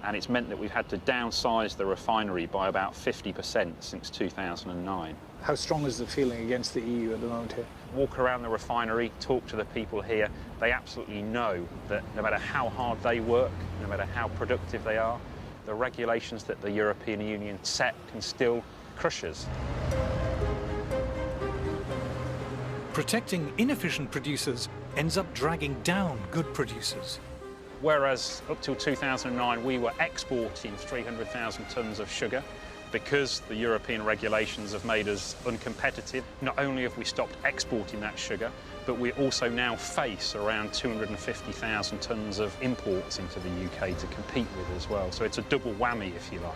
and it's meant that we've had to downsize the refinery by about 50% since 2009. How strong is the feeling against the EU at the moment here? Walk around the refinery, talk to the people here. They absolutely know that no matter how hard they work, no matter how productive they are, The regulations that the European Union set can still crush us. Protecting inefficient producers ends up dragging down good producers. Whereas up till 2009 we were exporting 300,000 tonnes of sugar, because the European regulations have made us uncompetitive. Not only have we stopped exporting that sugar, but we also now face around 250,000 tonnes of imports into the UK to compete with as well. So it's a double whammy, if you like.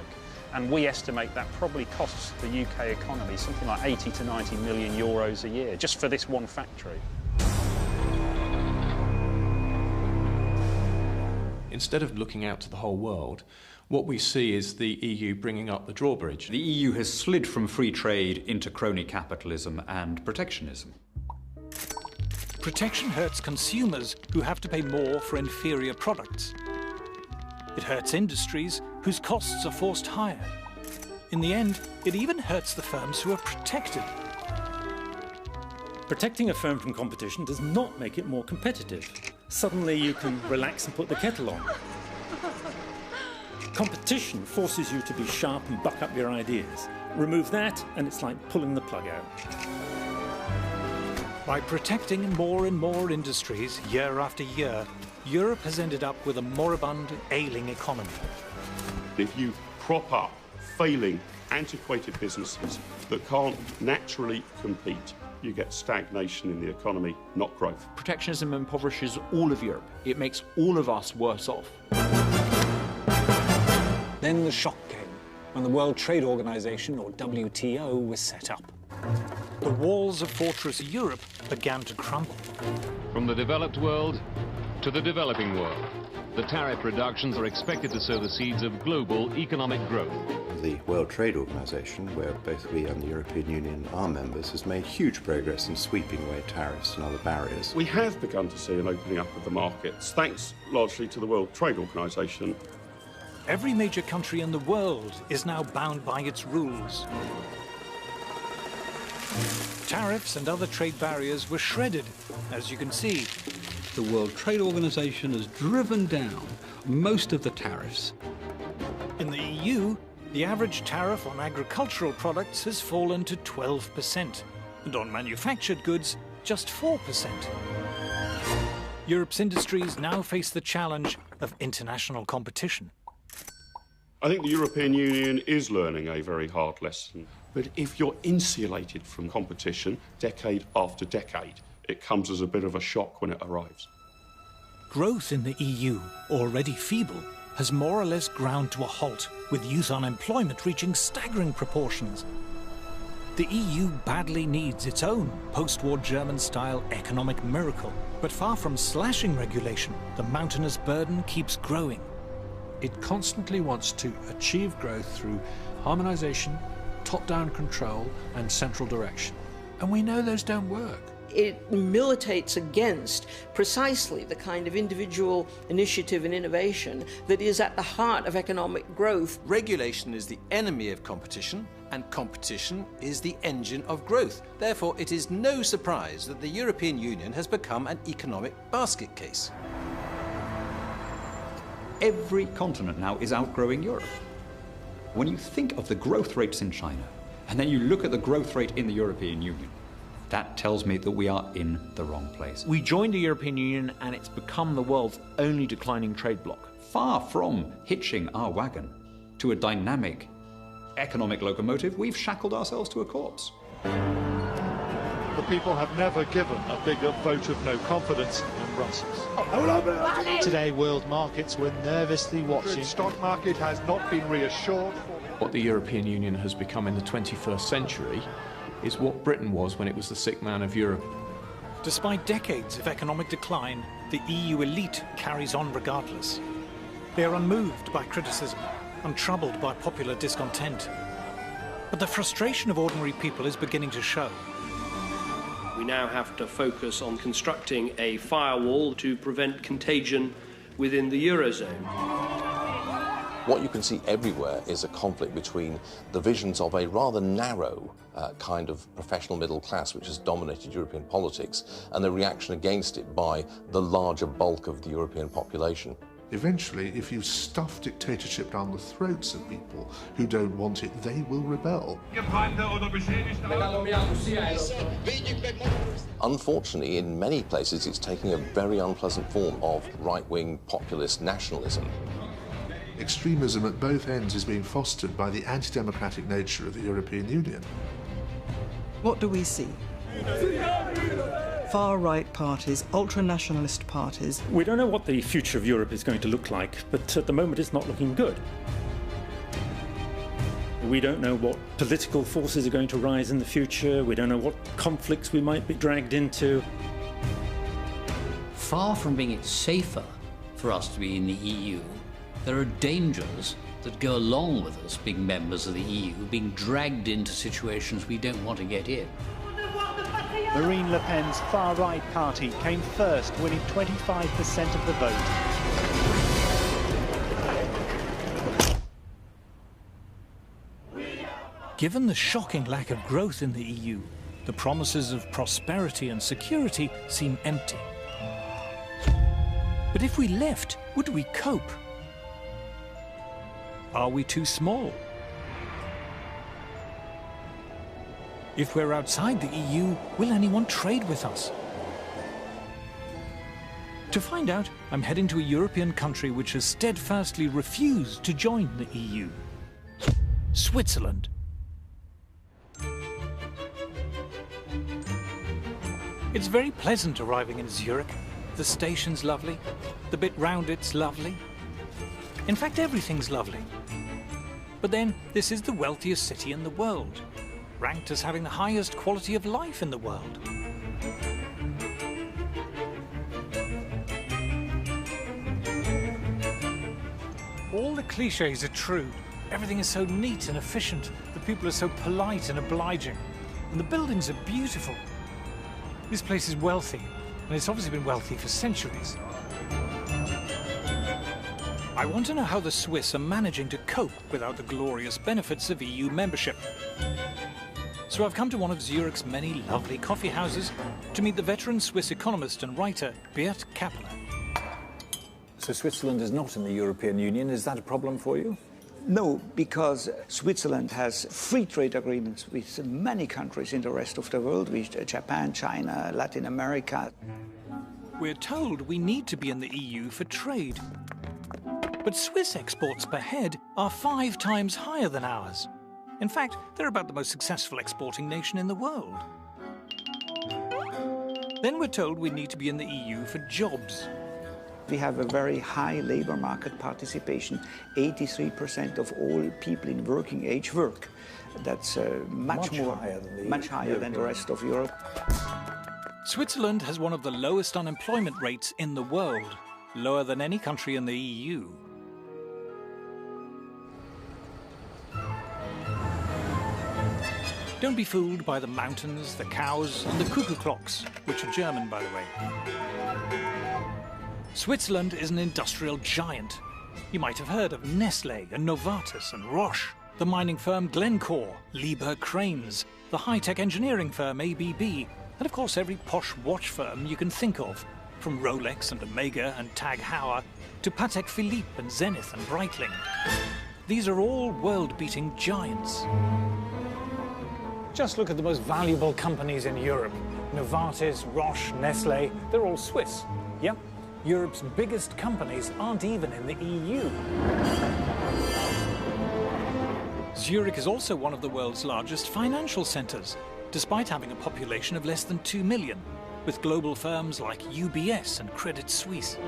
And we estimate that probably costs the UK economy something like 80 to 90 million euros a year, just for this one factory. Instead of looking out to the whole world, what we see is the EU bringing up the drawbridge. The EU has slid from free trade into crony capitalism and protectionism. Protection hurts consumers who have to pay more for inferior products. It hurts industries whose costs are forced higher. In the end, it even hurts the firms who are protected. Protecting a firm from competition does not make it more competitive. Suddenly you can relax and put the kettle on. Competition forces you to be sharp and buck up your ideas. Remove that and it's like pulling the plug out. By protecting more and more industries year after year, Europe has ended up with a moribund, ailing economy. If you prop up failing, antiquated businesses that can't naturally compete, you get stagnation in the economy, not growth. Protectionism impoverishes all of Europe. It makes all of us worse off. Then the shock came, when the World Trade Organization, or WTO, was set up. The walls of Fortress Europe began to crumble. From the developed world to the developing world, the tariff reductions are expected to sow the seeds of global economic growth. The World Trade Organization, where both we and the European Union are members, has made huge progress in sweeping away tariffs and other barriers. We have begun to see an opening up of the markets, thanks largely to the World Trade Organization. Every major country in the world is now bound by its rules. Tariffs and other trade barriers were shredded, as you can see. The World Trade Organization has driven down most of the tariffs. In the EU, the average tariff on agricultural products has fallen to 12%, and on manufactured goods, just 4%. Europe's industries now face the challenge of international competition. I think the European Union is learning a very hard lesson. But if you're insulated from competition decade after decade, it comes as a bit of a shock when it arrives. Growth in the EU, already feeble, has more or less ground to a halt, with youth unemployment reaching staggering proportions. The EU badly needs its own post-war German-style economic miracle. But far from slashing regulation, the mountainous burden keeps growing. It constantly wants to achieve growth through harmonization, top-down control and central direction. And we know those don't work. It militates against precisely the kind of individual initiative and innovation that is at the heart of economic growth. Regulation is the enemy of competition, and competition is the engine of growth. Therefore, it is no surprise that the European Union has become an economic basket case. Every continent now is outgrowing Europe. When you think of the growth rates in China, and then you look at the growth rate in the European Union, that tells me that we are in the wrong place. We joined the European Union and it's become the world's only declining trade bloc. Far from hitching our wagon to a dynamic economic locomotive, we've shackled ourselves to a corpse. The people have never given a bigger vote of no confidence in Brussels. Today, world markets were nervously watching. The stock market has not been reassured. What the European Union has become in the 21st century is what Britain was when it was the sick man of Europe. Despite decades of economic decline, the EU elite carries on regardless. They are unmoved by criticism, untroubled by popular discontent. But the frustration of ordinary people is beginning to show. We now have to focus on constructing a firewall to prevent contagion within the Eurozone. What you can see everywhere is a conflict between the visions of a rather narrow kind of professional middle class which has dominated European politics and the reaction against it by the larger bulk of the European population. Eventually, if you stuff dictatorship down the throats of people who don't want it, they will rebel. Unfortunately, in many places, it's taking a very unpleasant form of right-wing populist nationalism. Extremism at both ends is being fostered by the anti-democratic nature of the European Union. What do we see? Far-right parties, ultra-nationalist parties. We don't know what the future of Europe is going to look like, but at the moment it's not looking good. We don't know what political forces are going to rise in the future. We don't know what conflicts we might be dragged into. Far from being safer for us to be in the EU, there are dangers that go along with us being members of the EU, being dragged into situations we don't want to get in. Marine Le Pen's far-right party came first, winning 25% of the vote. Given the shocking lack of growth in the EU, the promises of prosperity and security seem empty. But if we left, would we cope? Are we too small? If we're outside the EU, will anyone trade with us? To find out, I'm heading to a European country which has steadfastly refused to join the EU. Switzerland. It's very pleasant arriving in Zurich. The station's lovely. The bit round it's lovely. In fact, everything's lovely. But then, this is the wealthiest city in the world, ranked as having the highest quality of life in the world. All the cliches are true. Everything is so neat and efficient. The people are so polite and obliging. And the buildings are beautiful. This place is wealthy, and it's obviously been wealthy for centuries. I want to know how the Swiss are managing to cope without the glorious benefits of EU membership. So I've come to one of Zurich's many lovely coffee houses to meet the veteran Swiss economist and writer Beat Kappeler. So Switzerland is not in the European Union. Is that a problem for you? No, because Switzerland has free trade agreements with many countries in the rest of the world, with Japan, China, Latin America. We're told we need to be in the EU for trade. But Swiss exports per head are 5 times higher than ours. In fact, they're about the most successful exporting nation in the world. Then we're told we need to be in the EU for jobs. We have a very high labor market participation. 83% of all people in working age work. That's much higher than the rest of Europe. Switzerland has one of the lowest unemployment rates in the world, lower than any country in the EU. Don't be fooled by the mountains, the cows, and the cuckoo clocks, which are German, by the way. Switzerland is an industrial giant. You might have heard of Nestlé and Novartis and Roche, the mining firm Glencore, Liebherr Cranes, the high-tech engineering firm ABB, and of course every posh watch firm you can think of, from Rolex and Omega and Tag Heuer to Patek Philippe and Zenith and Breitling. These are all world-beating giants. Just look at the most valuable companies in Europe. Novartis, Roche, Nestlé, they're all Swiss. Yep, Europe's biggest companies aren't even in the EU. Zurich is also one of the world's largest financial centres, despite having a population of less than 2 million, with global firms like UBS and Credit Suisse.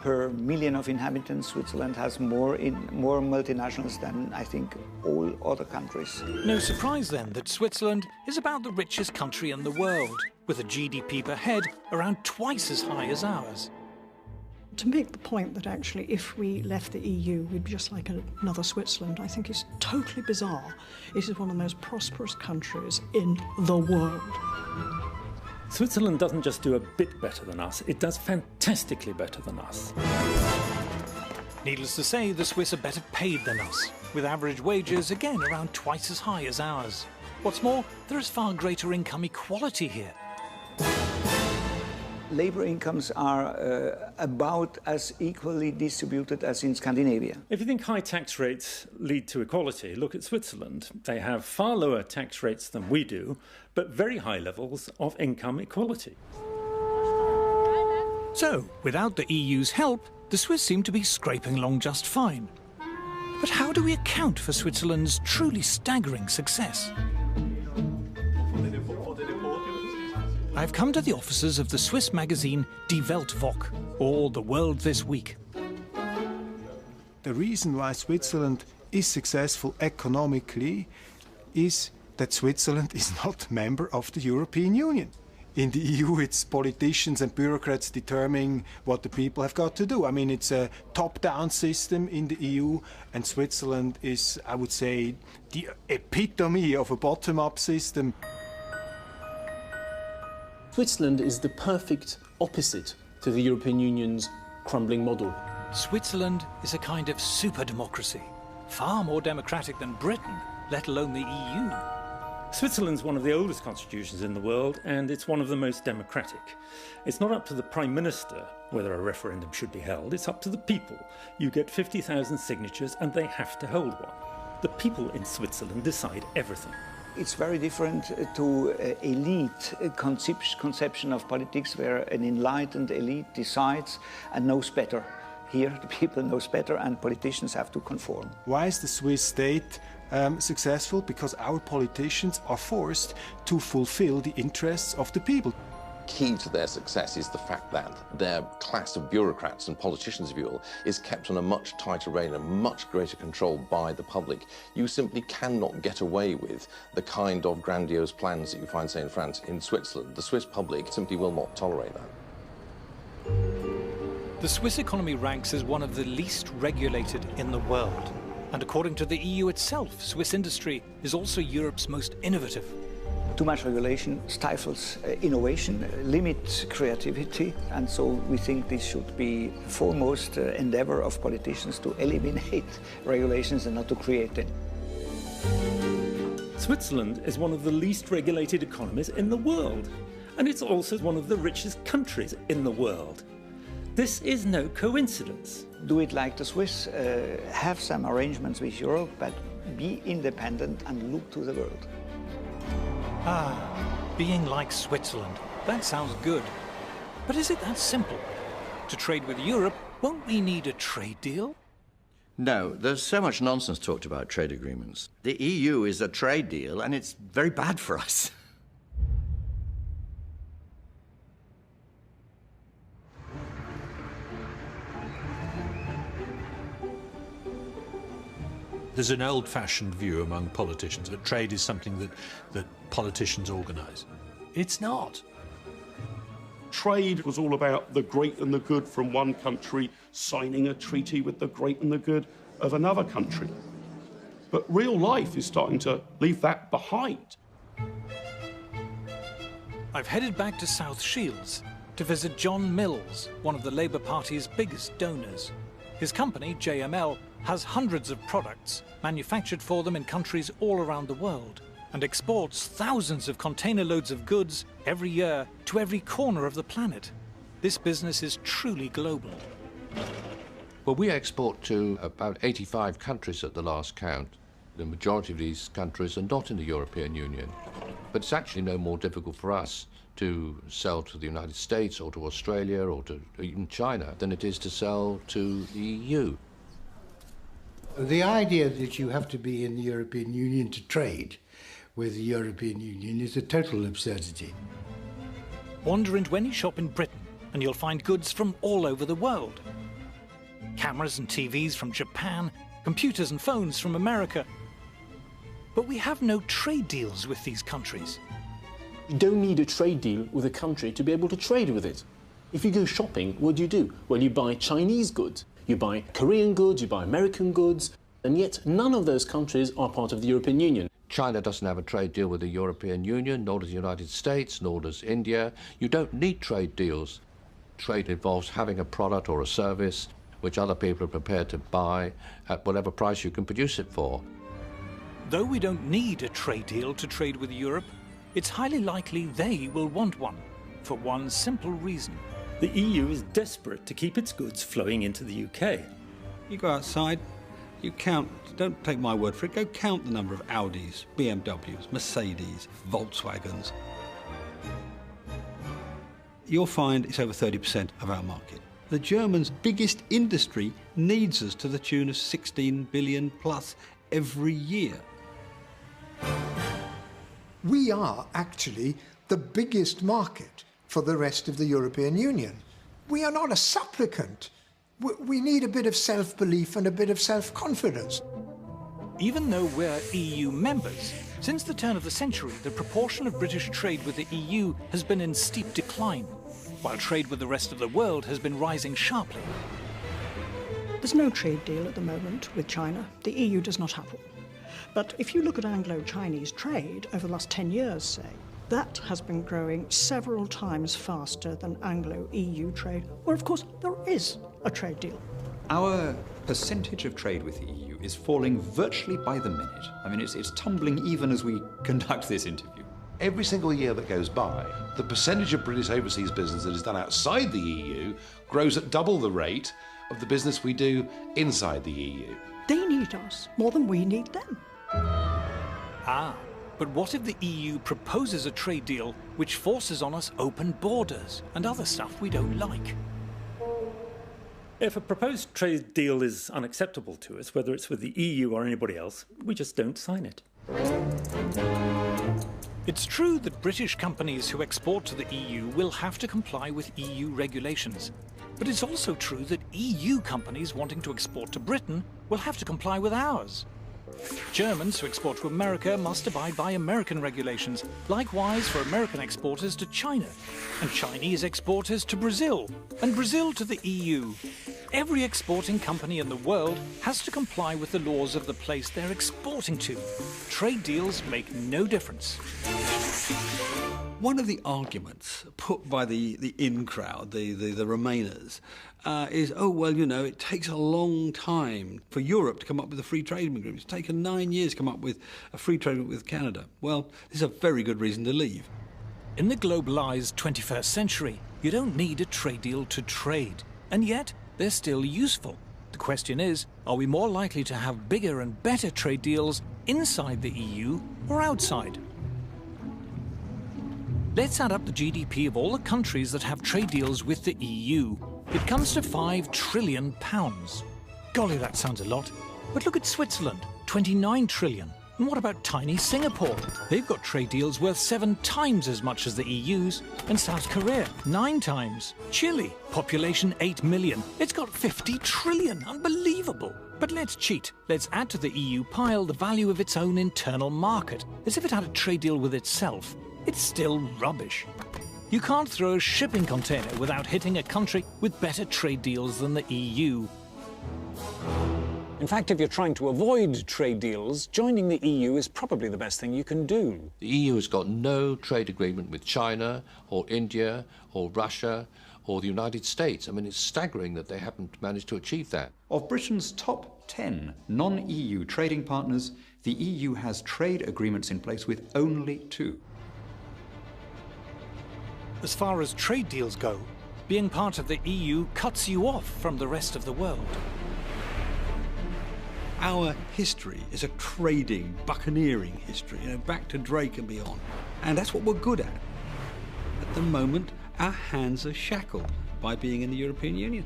Per million of inhabitants, Switzerland has more multinationals than, I think, all other countries. No surprise, then, that Switzerland is about the richest country in the world, with a GDP per head around twice as high as ours. To make the point that actually if we left the EU, we'd be just like another Switzerland, I think is totally bizarre. It is one of the most prosperous countries in the world. Switzerland doesn't just do a bit better than us, it does fantastically better than us. Needless to say, the Swiss are better paid than us, with average wages again around twice as high as ours. What's more, there is far greater income equality here. Labour incomes are about as equally distributed as in Scandinavia. If you think high tax rates lead to equality, look at Switzerland. They have far lower tax rates than we do, but very high levels of income equality. So, without the EU's help, the Swiss seem to be scraping along just fine. But how do we account for Switzerland's truly staggering success? I've come to the offices of the Swiss magazine Die Weltwoche, or The World This Week. The reason why Switzerland is successful economically is that Switzerland is not a member of the European Union. In the EU, it's politicians and bureaucrats determining what the people have got to do. I mean, it's a top-down system in the EU, and Switzerland is, I would say, the epitome of a bottom-up system. Switzerland is the perfect opposite to the European Union's crumbling model. Switzerland is a kind of super-democracy, far more democratic than Britain, let alone the EU. Switzerland's one of the oldest constitutions in the world, and it's one of the most democratic. It's not up to the Prime Minister whether a referendum should be held, it's up to the people. You get 50,000 signatures and they have to hold one. The people in Switzerland decide everything. It's very different to elite conception of politics, where an enlightened elite decides and knows better. Here, the people knows better, and politicians have to conform. Why is the Swiss state successful? Because our politicians are forced to fulfill the interests of the people. Key to their success is the fact that their class of bureaucrats and politicians, if you will, is kept on a much tighter rein and much greater control by the public. You simply cannot get away with the kind of grandiose plans that you find, say, in France. In Switzerland, the Swiss public simply will not tolerate that. The Swiss economy ranks as one of the least regulated in the world. And according to the EU itself, Swiss industry is also Europe's most innovative. Too much regulation stifles innovation, limits creativity, and so we think this should be the foremost endeavor of politicians to eliminate regulations and not to create them. Switzerland is one of the least regulated economies in the world, and it's also one of the richest countries in the world. This is no coincidence. Do it like the Swiss, have some arrangements with Europe, but be independent and look to the world. Being like Switzerland. That sounds good. But is it that simple? To trade with Europe, won't we need a trade deal? No, there's so much nonsense talked about trade agreements. The EU is a trade deal, and it's very bad for us. There's an old-fashioned view among politicians that trade is something that politicians organise. It's not. Trade was all about the great and the good from one country signing a treaty with the great and the good of another country. But real life is starting to leave that behind. I've headed back to South Shields to visit John Mills, one of the Labour Party's biggest donors. His company, JML, has hundreds of products manufactured for them in countries all around the world and exports thousands of container loads of goods every year to every corner of the planet. This business is truly global. Well, we export to about 85 countries at the last count. The majority of these countries are not in the European Union. But it's actually no more difficult for us to sell to the United States or to Australia or to even China than it is to sell to the EU. The idea that you have to be in the European Union to trade with the European Union is a total absurdity. Wander into any shop in Britain and you'll find goods from all over the world. Cameras and TVs from Japan, computers and phones from America. But we have no trade deals with these countries. You don't need a trade deal with a country to be able to trade with it. If you go shopping, what do? Well, you buy Chinese goods, you buy Korean goods, you buy American goods, and yet none of those countries are part of the European Union. China doesn't have a trade deal with the European Union, nor does the United States, nor does India. You don't need trade deals. Trade involves having a product or a service which other people are prepared to buy at whatever price you can produce it for. Though we don't need a trade deal to trade with Europe, it's highly likely they will want one. for one simple reason. The EU is desperate to keep its goods flowing into the UK. You go outside, you count, don't take my word for it, go count the number of Audis, BMWs, Mercedes, Volkswagens. You'll find it's over 30% of our market. The Germans' biggest industry needs us to the tune of 16 billion plus every year. We are actually the biggest market for the rest of the European Union. We are not a supplicant. We need a bit of self-belief and a bit of self-confidence. Even though we're EU members, since the turn of the century, the proportion of British trade with the EU has been in steep decline, while trade with the rest of the world has been rising sharply. There's no trade deal at the moment with China. The EU does not have one. But if you look at Anglo-Chinese trade over the last 10 years, say, that has been growing several times faster than Anglo-EU trade, where, of course, there is a trade deal. Our percentage of trade with the EU is falling virtually by the minute. I mean, it's tumbling even as we conduct this interview. Every single year that goes by, the percentage of British overseas business that is done outside the EU grows at double the rate of the business we do inside the EU. They need us more than we need them. Ah, but what if the EU proposes a trade deal which forces on us open borders and other stuff we don't like? If a proposed trade deal is unacceptable to us, whether it's with the EU or anybody else, we just don't sign it. It's true that British companies who export to the EU will have to comply with EU regulations. But it's also true that EU companies wanting to export to Britain will have to comply with ours. Germans who export to America must abide by American regulations, likewise for American exporters to China, and Chinese exporters to Brazil, and Brazil to the EU. Every exporting company in the world has to comply with the laws of the place they're exporting to. Trade deals make no difference. One of the arguments put by the in crowd, the Remainers, is, oh, well, you know, it takes a long time for Europe to come up with a free trade agreement. It's taken 9 years to come up with a free trade agreement with Canada. Well, this is a very good reason to leave. In the globalised 21st century, you don't need a trade deal to trade, and yet they're still useful. The question is, are we more likely to have bigger and better trade deals inside the EU or outside? Let's add up the GDP of all the countries that have trade deals with the EU. It comes to £5 trillion. Golly, that sounds a lot. But look at Switzerland, 29 trillion. And what about tiny Singapore? They've got trade deals worth 7 times as much as the EU's. And South Korea, 9 times. Chile, population 8 million. It's got 50 trillion. Unbelievable. But let's cheat. Let's add to the EU pile the value of its own internal market, as if it had a trade deal with itself. It's still rubbish. You can't throw a shipping container without hitting a country with better trade deals than the EU. In fact, if you're trying to avoid trade deals, joining the EU is probably the best thing you can do. The EU has got no trade agreement with China or India or Russia or the United States. I mean, it's staggering that they haven't managed to achieve that. Of Britain's top 10 non-EU trading partners, the EU has trade agreements in place with only 2. As far as trade deals go, being part of the EU cuts you off from the rest of the world. Our history is a trading, buccaneering history, you know, back to Drake and beyond. And that's what we're good at. At the moment, our hands are shackled by being in the European Union.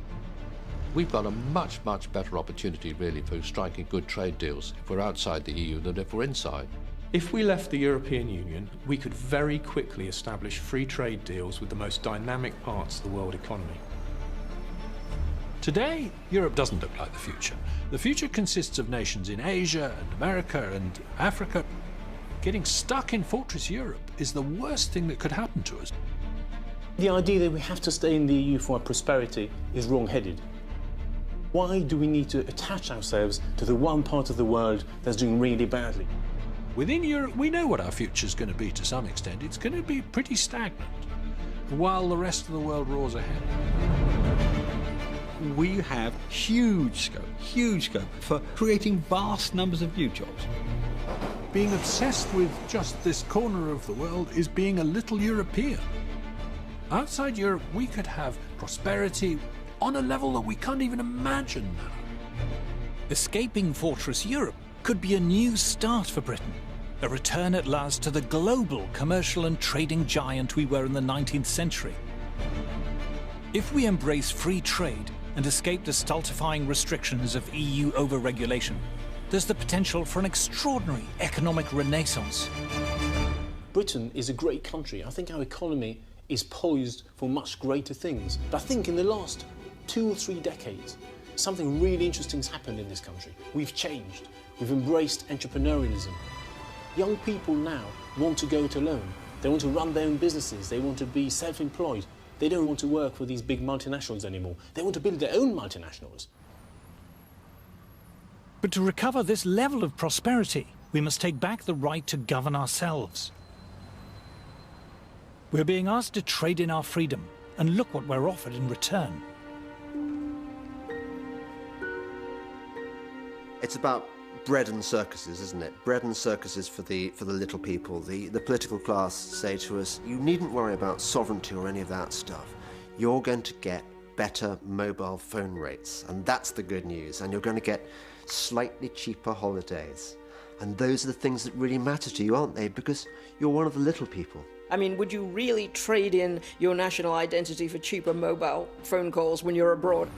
We've got a much, much better opportunity, really, for striking good trade deals if we're outside the EU than if we're inside. If we left the European Union, we could very quickly establish free trade deals with the most dynamic parts of the world economy. Today, Europe doesn't look like the future. The future consists of nations in Asia and America and Africa. Getting stuck in Fortress Europe is the worst thing that could happen to us. The idea that we have to stay in the EU for our prosperity is wrong-headed. Why do we need to attach ourselves to the one part of the world that's doing really badly? Within Europe, we know what our future's going to be to some extent. It's going to be pretty stagnant, while the rest of the world roars ahead. We have huge scope for creating vast numbers of new jobs. Being obsessed with just this corner of the world is being a little European. Outside Europe, we could have prosperity on a level that we can't even imagine now. Escaping Fortress Europe could be a new start for Britain, a return at last to the global commercial and trading giant we were in the 19th century. If we embrace free trade and escape the stultifying restrictions of EU overregulation, there's the potential for an extraordinary economic renaissance. Britain is a great country. I think our economy is poised for much greater things. But I think in the last 2 or 3 decades, something really interesting has happened in this country. We've changed. We've embraced entrepreneurialism. Young people now want to go it alone. They want to run their own businesses. They want to be self-employed. They don't want to work for these big multinationals anymore. They want to build their own multinationals. But to recover this level of prosperity, we must take back the right to govern ourselves. We're being asked to trade in our freedom, and look what we're offered in return. It's about bread and circuses, isn't it? Bread and circuses for the little people. The political class say to us, you needn't worry about sovereignty or any of that stuff. You're going to get better mobile phone rates, and that's the good news. And you're going to get slightly cheaper holidays. And those are the things that really matter to you, aren't they? Because you're one of the little people. I mean, would you really trade in your national identity for cheaper mobile phone calls when you're abroad?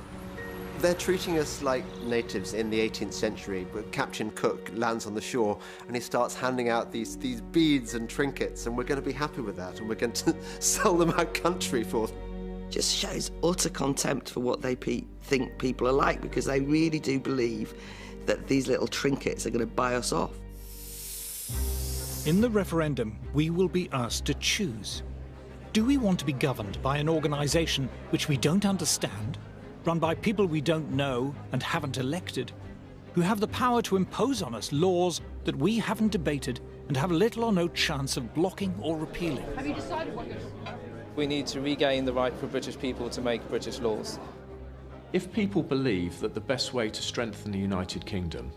They're treating us like natives in the 18th century, but Captain Cook lands on the shore and he starts handing out these beads and trinkets, and we're going to be happy with that, and we're going to sell them our country for them. Just shows utter contempt for what they think people are like, because they really do believe that these little trinkets are going to buy us off. In the referendum, we will be asked to choose. Do we want to be governed by an organisation which we don't understand, run by people we don't know and haven't elected, who have the power to impose on us laws that we haven't debated and have little or no chance of blocking or repealing? Have you decided what you're... We need to regain the right for British people to make British laws. If people believe that the best way to strengthen the United Kingdom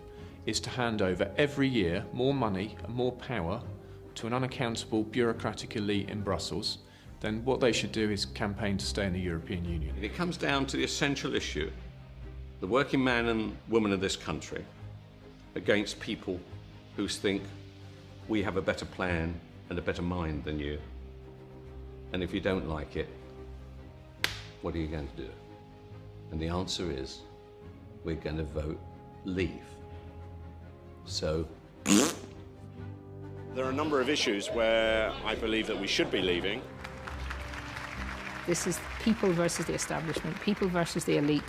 is to hand over every year more money and more power to an unaccountable bureaucratic elite in Brussels, then what they should do is campaign to stay in the European Union. It comes down to the essential issue, the working man and woman of this country against people who think we have a better plan and a better mind than you. And if you don't like it, what are you going to do? And the answer is, we're going to vote leave. So... There are a number of issues where I believe that we should be leaving. This is people versus the establishment, people versus the elite.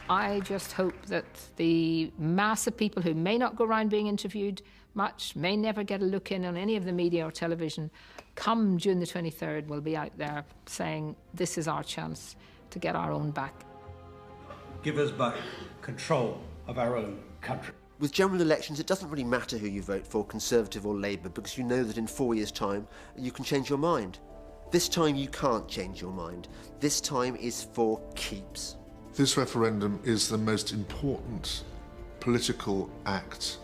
I just hope that the mass of people who may not go around being interviewed much, may never get a look in on any of the media or television, come June the 23rd, will be out there saying, this is our chance to get our own back. Give us back control of our own country. With general elections, it doesn't really matter who you vote for, Conservative or Labour, because you know that in 4 years' time, you can change your mind. This time you can't change your mind. This time is for keeps. This referendum is the most important political act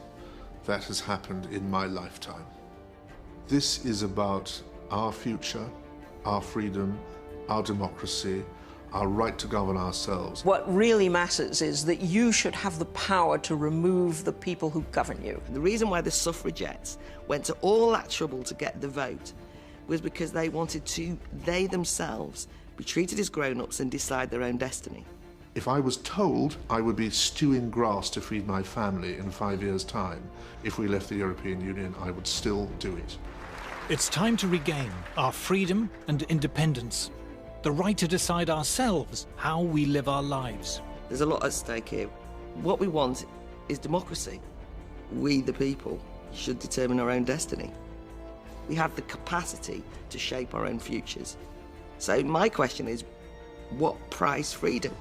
that has happened in my lifetime. This is about our future, our freedom, our democracy, our right to govern ourselves. What really matters is that you should have the power to remove the people who govern you. The reason why the suffragettes went to all that trouble to get the vote was because they wanted to, they themselves, be treated as grown-ups and decide their own destiny. If I was told I would be stewing grass to feed my family in 5 years' time, if we left the European Union, I would still do it. It's time to regain our freedom and independence, the right to decide ourselves how we live our lives. There's a lot at stake here. What we want is democracy. We, the people, should determine our own destiny. We have the capacity to shape our own futures. So my question is, what price freedom?